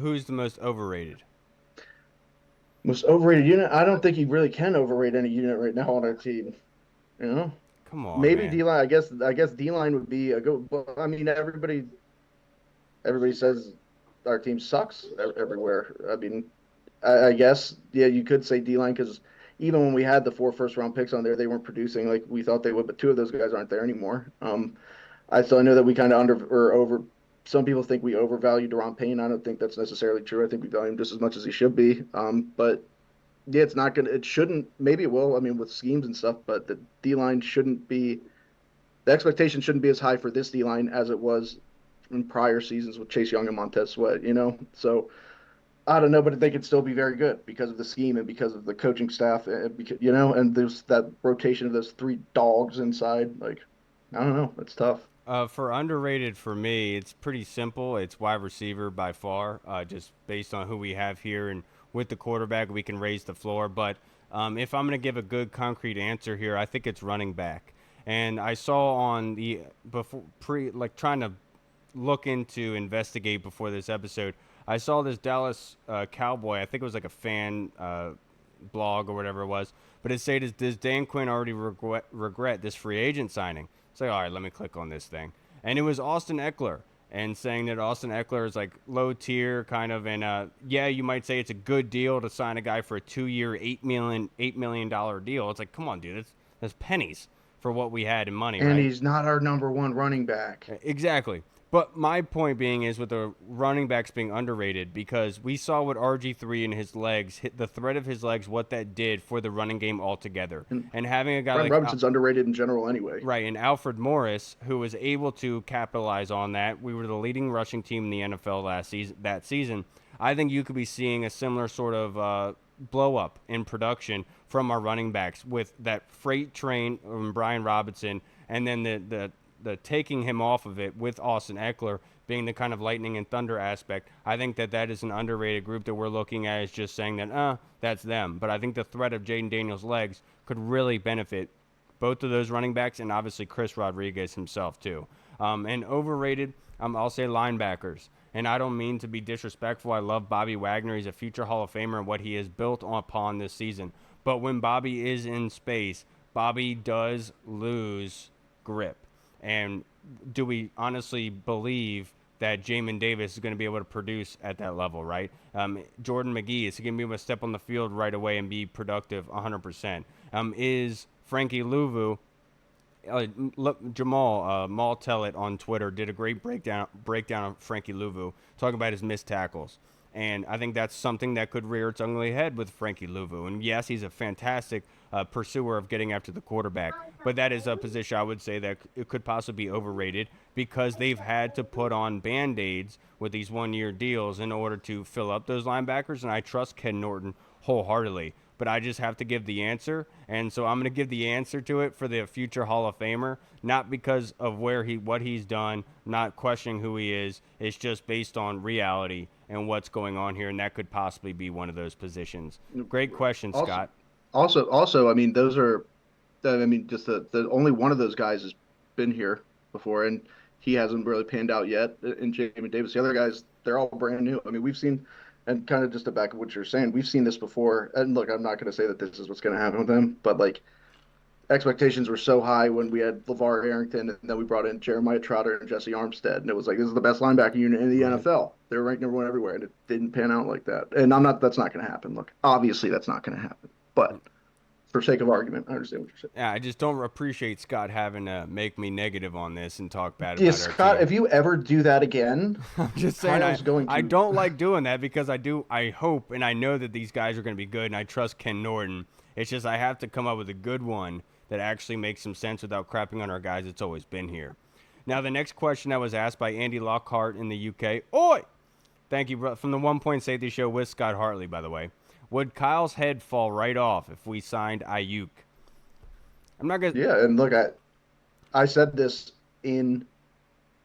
who's the most overrated? Most overrated unit? I don't think you really can overrate any unit right now on our team. You know, Come on, maybe man. D line. I guess D line would be a good. But I mean, everybody says our team sucks everywhere. I mean, I guess yeah, you could say D line because even when we had the 4 first-round picks on there, they weren't producing like we thought they would. But two of those guys aren't there anymore. I know that we kind of under or over. Some people think we overvalue Deron Payne. I don't think that's necessarily true. I think we value him just as much as he should be. But yeah, it's not gonna. It shouldn't. Maybe it will. I mean, with schemes and stuff. But the D line shouldn't be. The expectation shouldn't be as high for this D line as it was in prior seasons with Chase Young and Montez Sweat. So I don't know, but they could still be very good because of the scheme and because of the coaching staff, and and there's that rotation of those three dogs inside. Like, I don't know, it's tough. For underrated for me, it's pretty simple. It's wide receiver by far, just based on who we have here, and with the quarterback, we can raise the floor. But if I'm going to give a good concrete answer here, I think it's running back. And I saw on the before trying to look into investigate before this episode. I saw this Dallas Cowboy. I think it was like a fan blog or whatever it was, but it said, "Does Dan Quinn already regret this free agent signing?" It's like, all right, let me click on this thing, and it was Austin Eckler, and saying that Austin Eckler is like low tier kind of, and yeah, you might say it's a good deal to sign a guy for a 2-year, $8 million deal. It's like, come on, dude, that's pennies for what we had in money, And right? he's not our number one running back. Exactly. But my point being is with the running backs being underrated because we saw what RG3 and his legs, hit the threat of his legs, what that did for the running game altogether. And And having a guy Brian like Robinson's underrated in general anyway. right, and Alfred Morris, who was able to capitalize on that. We were the leading rushing team in the NFL that season. I think you could be seeing a similar sort of blow up in production from our running backs with that freight train from Brian Robinson, and then the taking him off of it with Austin Eckler being the kind of lightning and thunder aspect. I think that is an underrated group that we're looking at as just saying that, that's them. But I think the threat of Jayden Daniels' legs could really benefit both of those running backs and obviously Chris Rodriguez himself too. And overrated, I'll say linebackers. And I don't mean to be disrespectful. I love Bobby Wagner. He's a future Hall of Famer and what he has built upon this season. But when Bobby is in space, Bobby does lose grip. And do we honestly believe that Jamin Davis is going to be able to produce at that level, right? Jordan McGee, is he going to be able to step on the field right away and be productive 100%? Is Frankie Louvu, Jamal Maltellet on Twitter did a great breakdown of Frankie Louvu, talking about his missed tackles. And I think that's something that could rear its ugly head with Frankie Louvu. And yes, he's a fantastic pursuer of getting after the quarterback. But that is a position I would say that it could possibly be overrated because they've had to put on Band-Aids with these one-year deals in order to fill up those linebackers. And I trust Ken Norton wholeheartedly. But I just have to give the answer. And so I'm going to give the answer to it for the future Hall of Famer, not because of what he's done, not questioning who he is. It's just based on reality and what's going on here, and that could possibly be one of those positions. Great question, Also, Scott. also, I mean, those are, I mean, just the only one of those guys has been here before, and he hasn't really panned out yet. In Jamie Davis, the other guys, they're all brand new. I mean, we've seen, and kind of just to back up what you're saying, we've seen this before. And look, I'm not going to say that this is what's going to happen with them, but like expectations were so high when we had LeVar Arrington, and then we brought in Jeremiah Trotter and Jesse Armstead, and it was like this is the best linebacker unit in the Right. NFL. They were ranked number one everywhere, and it didn't pan out like that. And that's not going to happen. Look, obviously that's not going to happen, but for sake of argument, I understand what you're saying. Yeah, I just don't appreciate Scott having to make me negative on this and talk bad Yeah, about our Scott, team. if you ever do that again, I'm just saying Kyle's going I to. don't like doing that because I hope and I know that these guys are going to be good and I trust Ken Norton. It's just I have to come up with a good one that actually makes some sense without crapping on our guys that's always been here. Now, the next question that was asked by Andy Lockhart in the UK. Oi! Thank you, bro. From the 1 Point Safety Show with Scott Hartley, by the way. Would Kyle's head fall right off if we signed Ayuk? I'm not going to. Yeah, and look, I said this in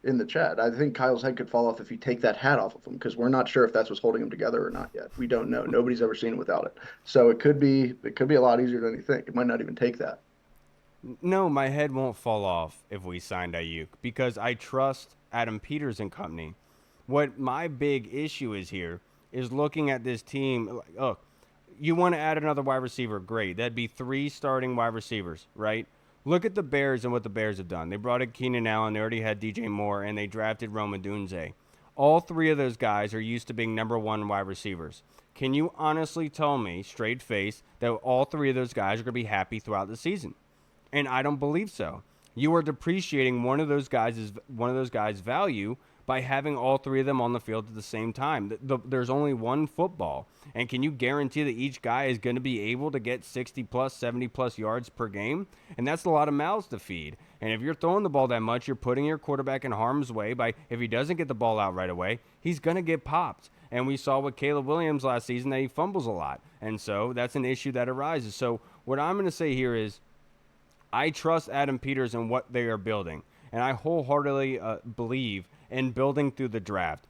the chat. I think Kyle's head could fall off if you take that hat off of him, because we're not sure if that's what's holding him together or not yet. We don't know. Nobody's ever seen him without it. So it could be a lot easier than you think. It might not even take that. No, my head won't fall off if we signed Ayuk because I trust Adam Peters and company. What my big issue is here is looking at this team. Look, you want to add another wide receiver, great. That'd be 3 starting wide receivers, right? Look at the Bears and what the Bears have done. They brought in Keenan Allen. They already had DJ Moore, and they drafted Rome Odunze. All 3 of those guys are used to being number 1 wide receivers. Can you honestly tell me, straight face, that all 3 of those guys are going to be happy throughout the season? And I don't believe so. You are depreciating one of those guys' value by having all 3 of them on the field at the same time. There's only one football. And can you guarantee that each guy is going to be able to get 60 plus, 70 plus yards per game? And that's a lot of mouths to feed. And if you're throwing the ball that much, you're putting your quarterback in harm's way by, if he doesn't get the ball out right away, he's going to get popped. And we saw with Caleb Williams last season that he fumbles a lot. And so that's an issue that arises. So what I'm going to say here is, I trust Adam Peters and what they are building, and I wholeheartedly believe in building through the draft.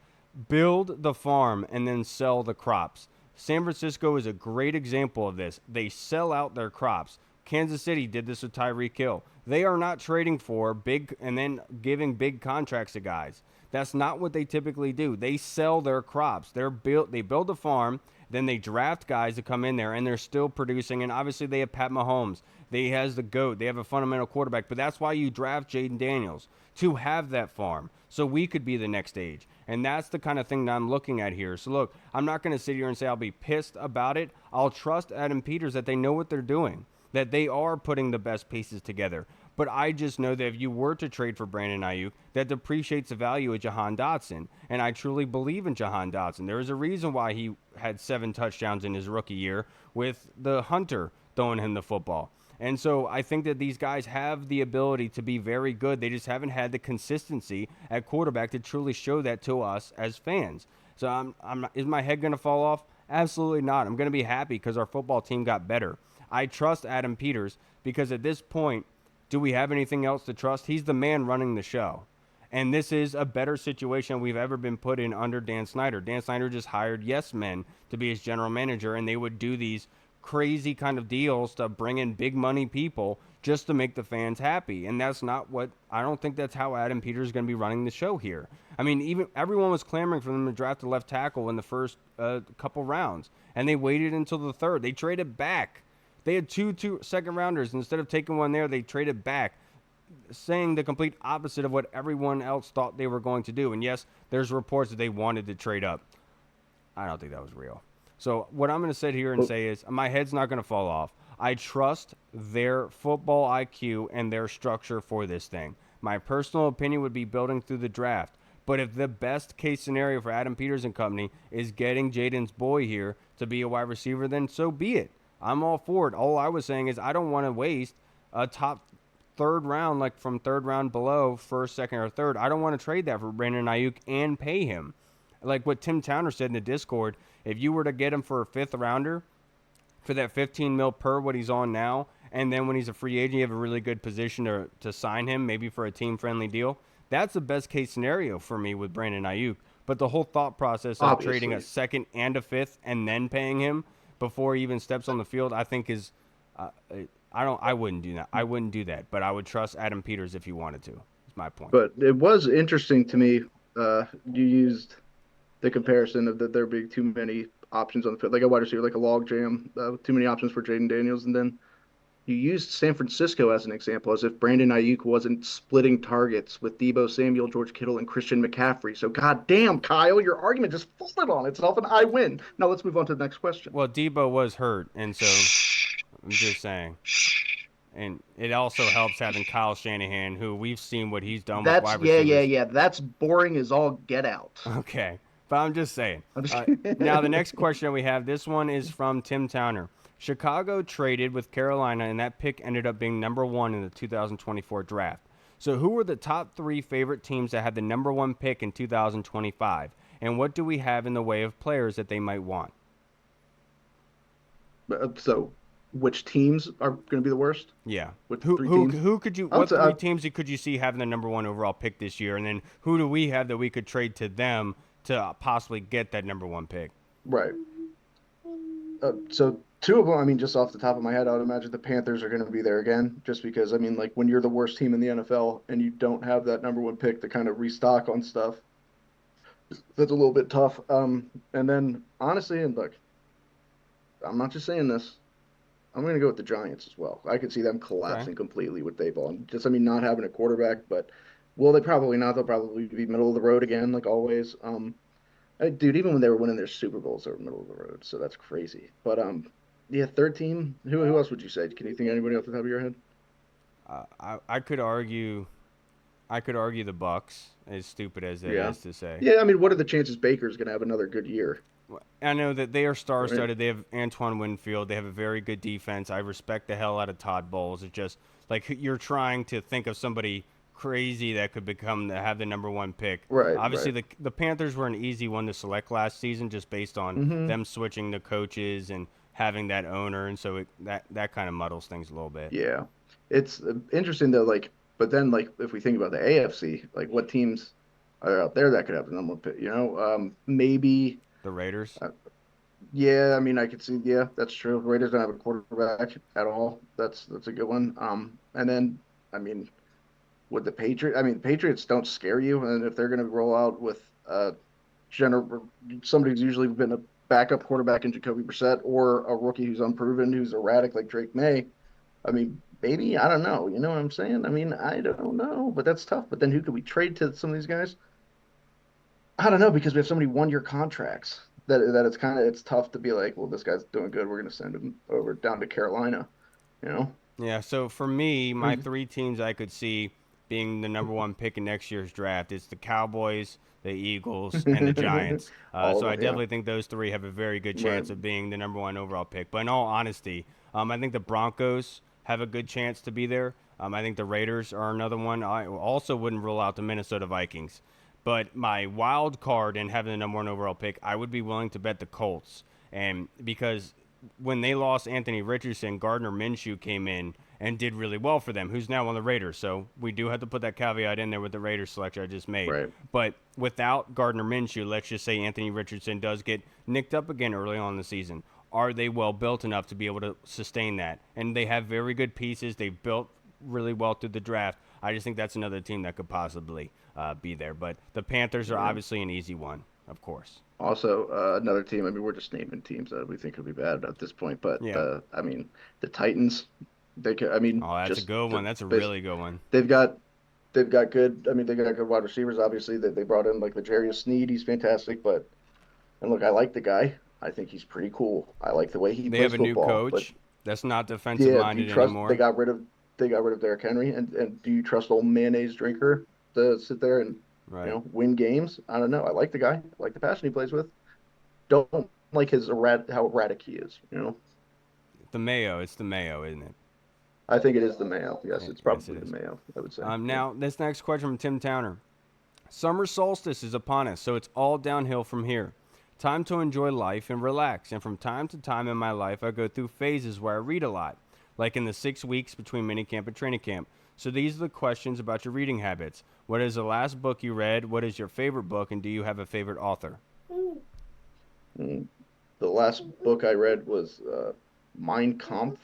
Build the farm and then sell the crops. San Francisco is a great example of this. They sell out their crops. Kansas City did this with Tyreek Hill. They are not trading for big and then giving big contracts to guys. That's not what they typically do. They sell their crops. They build a farm, then they draft guys to come in there, and they're still producing. And obviously they have Pat Mahomes. They has the GOAT. They have a fundamental quarterback. But that's why you draft Jayden Daniels, to have that farm, so we could be the next age. And that's the kind of thing that I'm looking at here. So look, I'm not going to sit here and say I'll be pissed about it. I'll trust Adam Peters that they know what they're doing, that they are putting the best pieces together. But I just know that if you were to trade for Brandon Ayuk, that depreciates the value of Jahan Dotson. And I truly believe in Jahan Dotson. There is a reason why he had 7 touchdowns in his rookie year with the Hunter throwing him the football. And so I think that these guys have the ability to be very good. They just haven't had the consistency at quarterback to truly show that to us as fans. So is my head going to fall off? Absolutely not. I'm going to be happy because our football team got better. I trust Adam Peters because at this point, do we have anything else to trust? He's the man running the show. And this is a better situation we've ever been put in under Dan Snyder. Dan Snyder just hired yes men to be his general manager, and they would do these crazy kind of deals to bring in big money people just to make the fans happy. And that's not what, I don't think that's how Adam Peters is going to be running the show here. I mean, even everyone was clamoring for them to draft a left tackle in the first couple rounds, and they waited until the 3rd. They traded back. They had two second rounders. Instead of taking one there, they traded back, saying the complete opposite of what everyone else thought they were going to do. And yes, there's reports that they wanted to trade up. I don't think that was real. So what I'm going to sit here and say is my head's not going to fall off. I trust their football IQ and their structure for this thing. My personal opinion would be building through the draft. But if the best case scenario for Adam Peters and company is getting Jaden's boy here to be a wide receiver, then so be it. I'm all for it. All I was saying is I don't want to waste a top 3rd round, like from 3rd round below, 1st, 2nd, or 3rd. I don't want to trade that for Brandon Ayuk and pay him. Like what Tim Towner said in the Discord, if you were to get him for a 5th rounder for that $15 million per what he's on now, and then when he's a free agent, you have a really good position to sign him, maybe for a team-friendly deal, that's the best case scenario for me with Brandon Ayuk. But the whole thought process of trading a 2nd and a 5th and then paying him before he even steps on the field, I think is I wouldn't do that. I wouldn't do that, but I would trust Adam Peters if he wanted to. Is my point. But it was interesting to me. You used the comparison of that there being too many options on the field, like a wide receiver, like a log jam, too many options for Jayden Daniels, and then you used San Francisco as an example, as if Brandon Ayuk wasn't splitting targets with Deebo Samuel, George Kittle, and Christian McCaffrey. So, goddamn, Kyle, your argument just folded on itself, and I win. Now let's move on to the next question. Well, Deebo was hurt, and so I'm just saying. And it also helps having Kyle Shanahan, who we've seen what he's done with wide receivers. Yeah. That's boring as all get out. Okay. But I'm just saying. Now, the next question we have, this one is from Tim Towner. Chicago traded with Carolina, and that pick ended up being number 1 in the 2024 draft. So who are the top 3 favorite teams that had the number 1 pick in 2025? And what do we have in the way of players that they might want? So, which teams are going to be the worst? Yeah. Which Who three who teams? who could you I would what say, 3 teams could you see having the number 1 overall pick this year? And then who do we have that we could trade to them to possibly get that number 1 pick? right. So two of them, I mean, just off the top of my head, I would imagine the Panthers are going to be there again, just because, I mean, like when you're the worst team in the NFL and you don't have that number 1 pick to kind of restock on stuff, that's a little bit tough. And then honestly, and look, I'm not just saying this. I'm going to go with the Giants as well. I could see them Okay. collapsing completely with Dayball. Just, I mean, not having a quarterback, but will they probably not? They'll probably be middle of the road again, like always. Dude, even when they were winning their Super Bowls, they were middle of the road, so that's crazy. But yeah, third team. Who else would you say? Can you think of anybody off the top of your head? I could argue the Bucks, as stupid as that Yeah, is to say. yeah. I mean, what are the chances Baker's going to have another good year? I know that they are Right. star-studded. They have Antoine Winfield. They have a very good defense. I respect the hell out of Todd Bowles. It's just like you're trying to think of somebody crazy that could have the number 1 pick. Right. Obviously, Right. the Panthers were an easy one to select last season, just based on Mm-hmm. them switching the coaches and having that owner, and so that kind of muddles things a little bit. Yeah, it's interesting though. Like, but then like if we think about the AFC, like what teams are out there that could have the number 1 pick? Maybe. The Raiders. Yeah, I mean, I could see. Yeah, that's true. Raiders don't have a quarterback at all. That's a good one. And then I mean, with the Patriots, I mean, Patriots don't scare you, and if they're going to roll out with gener somebody who's usually been a backup quarterback in Jacoby Brissett or a rookie who's unproven, who's erratic like Drake May, I mean, maybe I don't know. You know what I'm saying? I mean, I don't know, but that's tough. But then who could we trade to some of these guys? I don't know because we have so many 1 year contracts that it's kind of it's tough to be like, well, this guy's doing good. We're going to send him over down to Carolina. You know? Yeah, so for me, my Mhm. 3 teams I could see being the number 1 pick in next year's draft is the Cowboys, the Eagles, and the Giants. All So of I them, yeah. definitely think those 3 have a very good Right. chance of being the number 1 overall pick. But in all honesty, I think the Broncos have a good chance to be there. I think the Raiders are another one. I also wouldn't rule out the Minnesota Vikings. But my wild card in having the number 1 overall pick, I would be willing to bet the Colts. And because when they lost Anthony Richardson, Gardner Minshew came in and did really well for them, who's now on the Raiders. So we do have to put that caveat in there with the Raiders selection I just made. Right. But without Gardner Minshew, let's just say Anthony Richardson does get nicked up again early on in the season. Are they well built enough to be able to sustain that? And they have very good pieces. They've built really well through the draft. I just think that's another team that could possibly be there. But the Panthers are Yeah. obviously an easy one, of course. Also, another team. I mean, we're just naming teams that we think could be bad at this point. But Yeah. I mean, the Titans. They could. I mean, Oh, that's a just good one. That's a really good one. they've got they've got good. I mean, they got good wide receivers. Obviously, that they brought in like the Jarius Sneed. He's fantastic. But and look, I like the guy. I think he's pretty cool. I like the way he They plays have a new football. But coach that's not defensive yeah, do you minded trust? anymore. They got rid of Derrick Henry, and do you trust old mayonnaise drinker to sit there and Right. win games? I don't know. I like the guy. I like the passion he plays with. Don't like how erratic he is. The Mayo. It's the Mayo, isn't it? I think it is the Mayo. Yes, it's Yes, it probably the is. Mayo. I would say. Now, this next question from Tim Towner. Summer solstice is upon us, so it's all downhill from here. Time to enjoy life and relax. And from time to time in my life, I go through phases where I read a lot, like in the 6 weeks between minicamp and training camp. So these are the questions about your reading habits. What is the last book you read? What is your favorite book? And do you have a favorite author? Mm. The last book I read was Mein Kampf.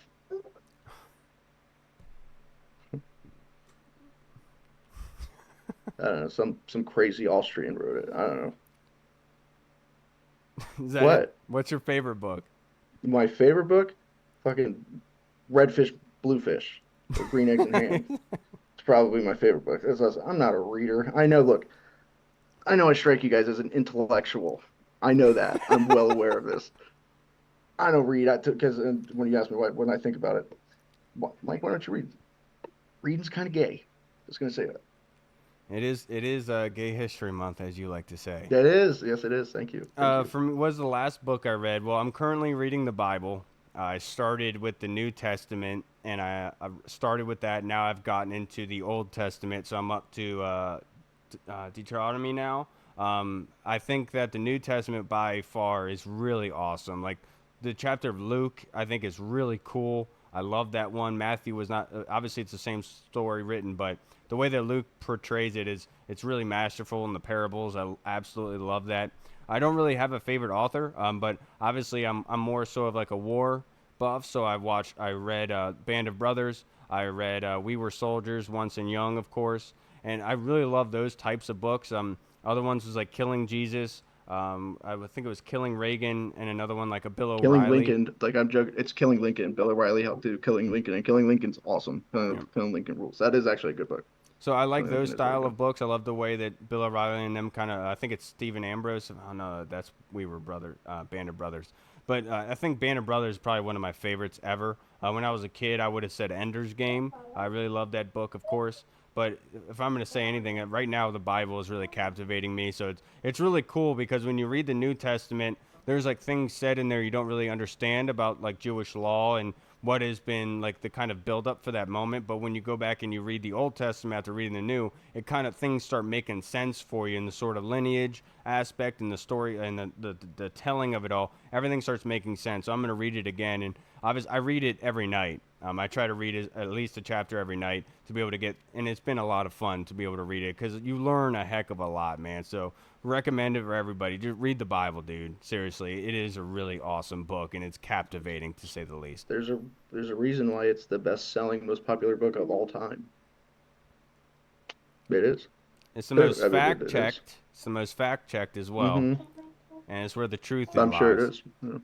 I don't know. Some crazy Austrian wrote it. I don't know. Is that What? it? What's your favorite book? My favorite book, fucking Red Fish, Blue Fish, or Green Eggs and Ham. It's probably my favorite book. I'm not a reader. I know. Look, I know I strike you guys as an intellectual. I know that. I'm well aware of this. I don't read. Because when you ask me when I think about it, Mike, why don't you read? Reading's kind of gay. Just gonna say that. It is Gay History Month, as you like to say. That is. Yes, it is. Thank you. Thank you. For me, what was the last book I read? Well, I'm currently reading the Bible. I started with the New Testament, and I started with that. Now I've gotten into the Old Testament, so I'm up to Deuteronomy now. I think that the New Testament by far is really awesome. Like the chapter of Luke, I think is really cool. I love that one. Matthew was not obviously it's the same story written, but the way that Luke portrays it is it's really masterful in the parables. I absolutely love that. I don't really have a favorite author, but obviously I'm more so of like a war buff. So I read Band of Brothers. I read We Were Soldiers Once and Young, of course, and I really love those types of books. Other ones was like Killing Jesus. I would think it was Killing Reagan, and another one like a Bill Killing O'Reilly. Lincoln, like I'm joking, it's Killing Lincoln. Bill O'Reilly helped do Killing Lincoln, and Killing Lincoln's awesome. Yeah. Killing Lincoln rules. That is actually a good book. So I like Killing those Lincoln is really style good. of books. I love the way that Bill O'Reilly and them kind of. I think it's Stephen Ambrose. Oh no, that's We Were Band of Brothers. But I think Band of Brothers is probably one of my favorites ever. When I was a kid, I would have said Ender's Game. I really love that book, of course. But if I'm going to say anything, right now the Bible is really captivating me. So it's really cool because when you read the New Testament, there's like things said in there you don't really understand about like Jewish law and what has been like the kind of build up for that moment. But when you go back and you read the Old Testament after reading the New, it kind of things start making sense for you in the sort of lineage aspect and the story and the telling of it all. Everything starts making sense. So I'm going to read it again, and obviously I read it every night. I try to read at least a chapter every night to be able to get, and it's been a lot of fun to be able to read it because you learn a heck of a lot, man. So recommend it for everybody. Just read the Bible, dude. Seriously, it is a really awesome book, and it's captivating to say the least. There's a reason why it's the best-selling, most popular book of all time. It is. It's the I most mean, fact it is. checked. It's the most fact checked as well, Hmm. and it's where the truth I'm sure it lies. is. Yeah.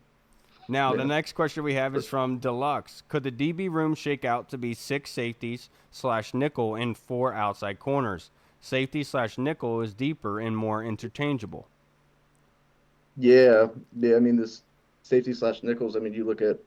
Now, the Yeah. next question we have is from Deluxe. Could the DB room shake out to be 6 safeties / nickel and 4 outside corners? Safety / nickel is deeper and more interchangeable. Yeah, yeah. I mean, this safety slash nickels. I mean, you look at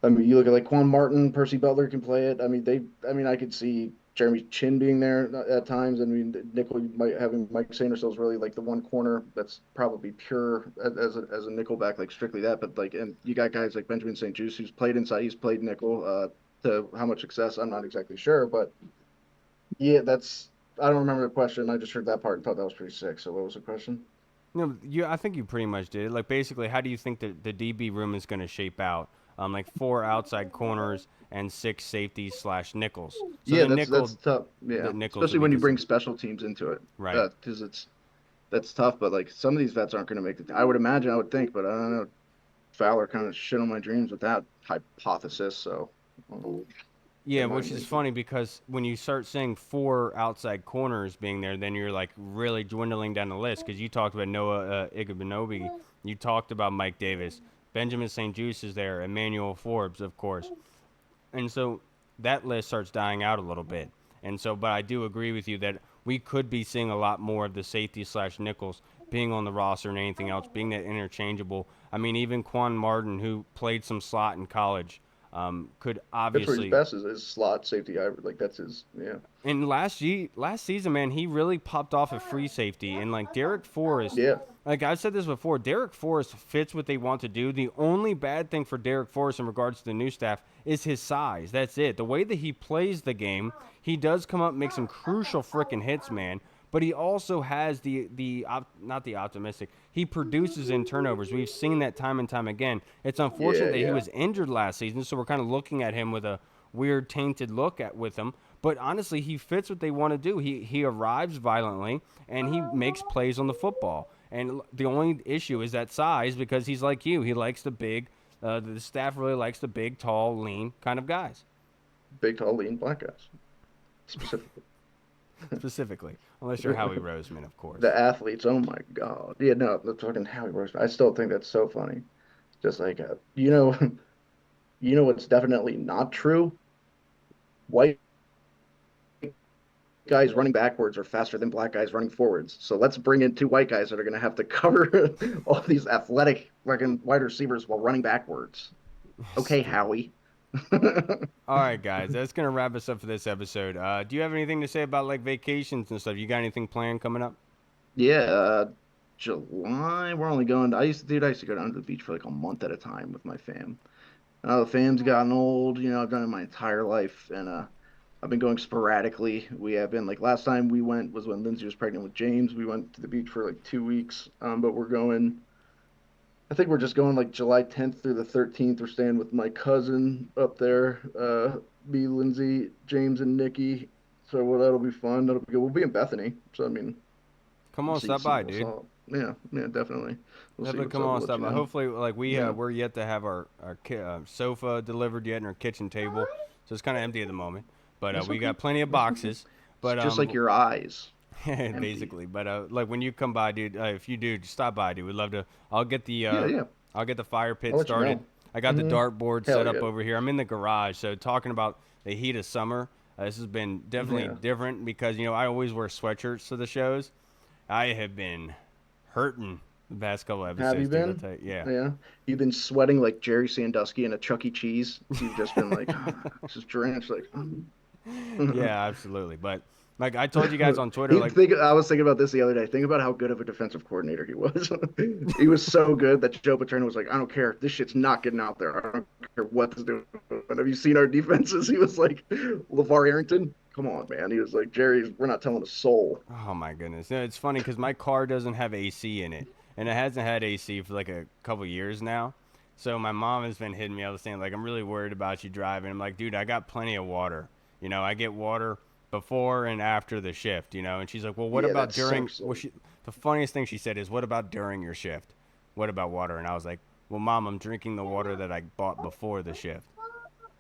like Quan Martin, Percy Butler can play it. I mean, I mean, I could see Jeremy Chin being there at times. I mean, nickel you might having Mike Sanderson's really like the one corner that's probably pure as a nickel back, like strictly that. But like, and you got guys like Benjamin St. Juste who's played inside. He's played nickel. To how much success, I'm not exactly sure, but yeah, that's. I don't remember the question. I just heard that part and thought that was pretty sick. So what was the question? No, I think you pretty much did it. Like basically, how do you think that the DB room is going to shape out? Like 4 outside corners and 6 safeties / nickels. So Yeah, the nickel, that's tough. the Yeah, nickels especially would when be you the bring safety. special teams into it, Right. because that's tough. But like some of these vets aren't going to make it. I would imagine, I would think, but I don't know. Fowler kind of shit on my dreams with that hypothesis. So Yeah, it might which is make it. funny because when you start saying 4 outside corners being there, then you're like really dwindling down the list because you talked about Noah Igbenogany, you talked about Mike Davis, Benjamin St. Juste is there, Emmanuel Forbes, of course, and so that list starts dying out a little bit. And so, but I do agree with you that we could be seeing a lot more of the safety / nickels being on the roster and anything else being that interchangeable. I mean, even Quan Martin, who played some slot in college, could That's where he's obviously best is slot safety. Like that's his. Yeah, and last season, man, he really popped off a free safety. And like Derek Forrest, yeah, like I've said this before, Derek Forrest fits what they want to do. The only bad thing for Derek Forrest in regards to the new staff is his size. That's it. The way that he plays the game, he does come up, and make some crucial freaking hits, man. But he also has not the optimistic. He produces in turnovers. We've seen that time and time again. It's unfortunate yeah, that he yeah. was injured last season, so we're kind of looking at him with a weird tainted look at with him. But honestly, he fits what they want to do. He arrives violently and he makes plays on the football. And the only issue is that size because he's like you. He likes the big. The staff really likes the big, tall, lean kind of guys. Big, tall, lean black guys specifically. Specifically, unless you're Howie Roseman, of course. The athletes. Oh my God. Yeah, no, the fucking Howie Roseman. I still think that's so funny. Just like you know what's definitely not true? White guys running backwards are faster than black guys running forwards. So let's bring in two white guys that are going to have to cover all these athletic fucking wide receivers while running backwards. Okay, Stupid. Howie. All right, guys, that's gonna wrap us up for this episode. Do you have anything to say about like vacations and stuff? You got anything planned coming up? Yeah, July. We're only going. I used to go down to the beach for like a month at a time with my fam. The fam's gotten old. I've done it my entire life, and I've been going sporadically. We have been like last time we went was when Lindsay was pregnant with James. We went to the beach for like 2 weeks. But we're going. I think we're just going like July 10th through the 13th. We're staying with my cousin up there. Me, Lindsay, James, and Nikki. So that'll be fun. That'll be good. We'll be in Bethany. So I mean, Come we'll on, see stop see by, what's dude. up. Yeah, yeah, definitely. We'll see Definitely what's come up. on, We'll let stop you by. know. Hopefully, like Yeah, we're yet to have our sofa delivered yet and our kitchen table, so it's kind of empty at the moment. But that's we okay. got plenty of That's okay. boxes. It's But just like your eyes, empty. basically, but like when you come by, dude, if you do, just stop by, dude. We'd love to. I'll get the Yeah, yeah. I'll get the fire I'll pit let you started. know. I got the Hmm. dartboard Hell set up yeah. over here. I'm in the garage, so talking about the heat of summer, this has been definitely Yeah. different because I always wear sweatshirts to the shows. I have been hurting the past couple Have you episodes, dude. I'll been? tell you, yeah. Yeah. You've been sweating like Jerry Sandusky in a Chuck E. Cheese. You've just been like, just drenched, like. Yeah, absolutely. But like I told you guys on Twitter, He like think I was thinking about this the other day. Think about how good of a defensive coordinator he was. He was so good that Joe Paterno was like, I don't care. This shit's not getting out there. I don't care what this doing. Have you seen our defenses? He was like, LeVar Arrington, come on, man. He was like, Jerry, we're not telling a soul. oh my goodness. No, it's funny because my car doesn't have AC in it, and it hasn't had AC for like a couple years now. So my mom has been hitting me all the time, like I'm really worried about you driving. I'm like, dude, I got plenty of water. I get water before and after the shift. And she's like, well, what Yeah, about that's so during? Well, sweet. the funniest thing she said is, what about during your shift? What about water? And I was like, well, mom, I'm drinking the water that I bought before the shift.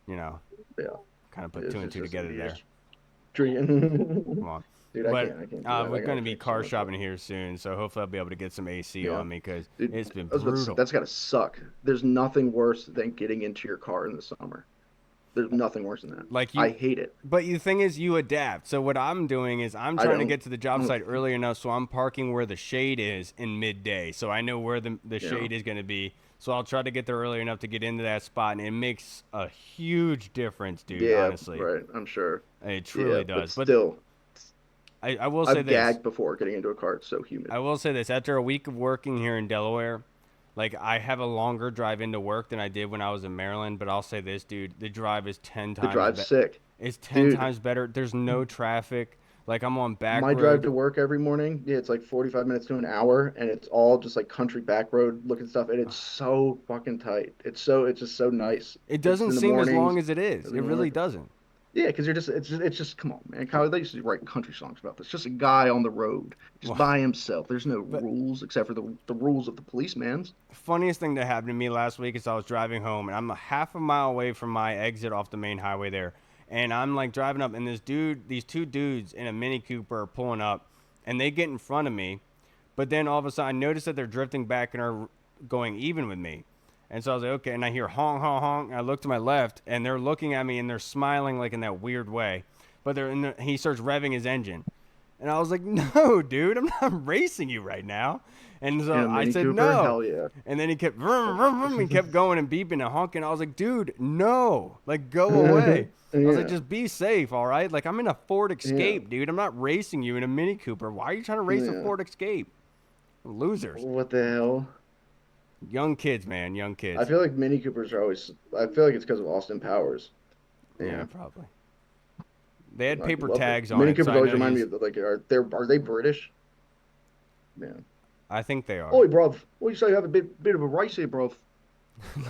You know, Yeah. kind of put It's two and just, two just together he there. is drinking. Come on. Dude, I But can't. I can't do that. we're going to I be can't so car much of shopping here soon, so hopefully I'll be able to get some AC Yeah. on me because Dude, it's been I was about to say, brutal. that's gotta suck. There's nothing worse than getting into your car in the summer. There's nothing worse than that. Like I you, hate it. but the thing is, you adapt. So what I'm doing is I'm I trying to don't. get to the job Mm, site early enough, so I'm parking where the shade is in midday, so I know where the Yeah. shade is going to be. So I'll try to get there early enough to get into that spot, and it makes a huge difference, dude. Yeah, Honestly, right. I'm sure. it Yeah, truly but does. But still, I will say I've this. gagged before getting into a car. It's so humid. I will say this: after a week of working here in Delaware, like I have a longer drive into work than I did when I was in Maryland. But I'll say this, dude: the drive is ten The times drive's better. sick, It's ten dude. times better. There's no traffic. Like I'm on back My drive to road. work every morning, yeah, it's like 45 minutes to an hour, and it's all just like country back road looking stuff, and it's so fucking tight. It's just so nice. It It's doesn't in the seem as long mornings, as it is. early It really morning. doesn't. Yeah, because it's just come on, man. Kyle, they used to write country songs about this. Just a guy on the road, just Well, by himself. There's no but rules except for the rules of the policeman's. funniest thing that happened to me last week is I was driving home and I'm a half a mile away from my exit off the main highway there, and I'm like driving up and these two dudes in a Mini Cooper are pulling up, and they get in front of me, but then all of a sudden I notice that they're drifting back and are going even with me. And so I was like, okay. And I hear honk, honk, honk. And I look to my left, and they're looking at me, and they're smiling like in that weird way. But he starts revving his engine. And I was like, no, dude, I'm not racing you right now. And In so a I Mini said, Cooper, no. hell yeah. And then he kept, vroom, vroom, vroom, he kept going and beeping and honking. I was like, dude, no. Like, go away. I was like, Yeah, just be safe, all right? Like, I'm in a Ford yeah, Escape, dude. I'm not racing you in a Mini Cooper. Why are you trying to race a yeah. Ford Escape? Losers. What the hell? Young kids, man. Young I kids. feel like Mini Coopers are always. I feel like it's because of Austin Powers. Yeah, Yeah, probably. They had like paper love it. tags on Mini it, so Coopers I always know remind me he's. of like are they British? Yeah. I think they are. Oi, bruv. What you say? You have a bit of a race here, bruv.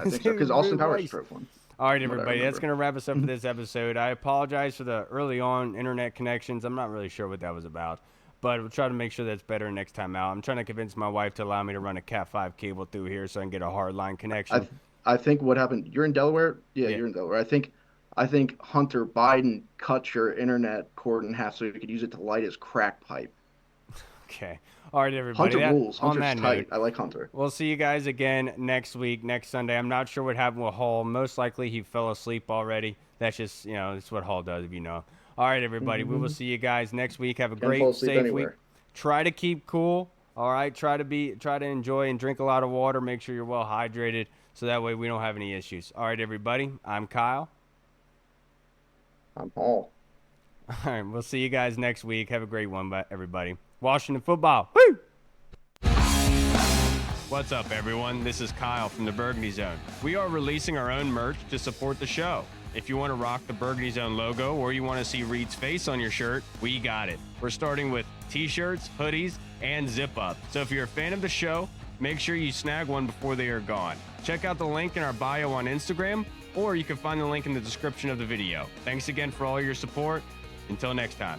I think so because Austin Powers Rice. drove one, All right, from what I everybody, that's remember. going to wrap us up for this episode. I apologize for the early on internet connections. I'm not really sure what that was about, but we'll try to make sure that's better next time out. I'm trying to convince my wife to allow me to run a Cat 5 cable through here so I can get a hard line I connection. I think what happened. You're in Delaware. Yeah, Yeah. you're in Delaware. I think Hunter Biden cut your internet cord in half so he could use it to light his crack pipe. Okay. All right, everybody. Hunter That rules. on Hunter's that note, tight. I like Hunter. we'll see you guys again next week, next Sunday. I'm not sure what happened with Hall. Most likely he fell asleep already. That's just, that's what Hall does, if you know. All right, everybody. We will Hmm. see you guys next week. Have a Can't fall great, asleep safe week. anywhere. Try to keep cool. All right. Try to enjoy and drink a lot of water. Make sure you're well hydrated so that way we don't have any issues. All right, everybody. I'm Kyle. I'm Paul. All right. We'll see you guys next week. Have a great one, everybody. Washington football. Woo! What's up, everyone? This is Kyle from the Burgundy Zone. We are releasing our own merch to support the show. If you want to rock the Burgundy Zone logo or you want to see Reed's face on your shirt, we got it. We're starting with t-shirts, hoodies, and zip-up. So if you're a fan of the show, make sure you snag one before they are gone. Check out the link in our bio on Instagram, or you can find the link in the description of the video. Thanks again for all your support. Until next time.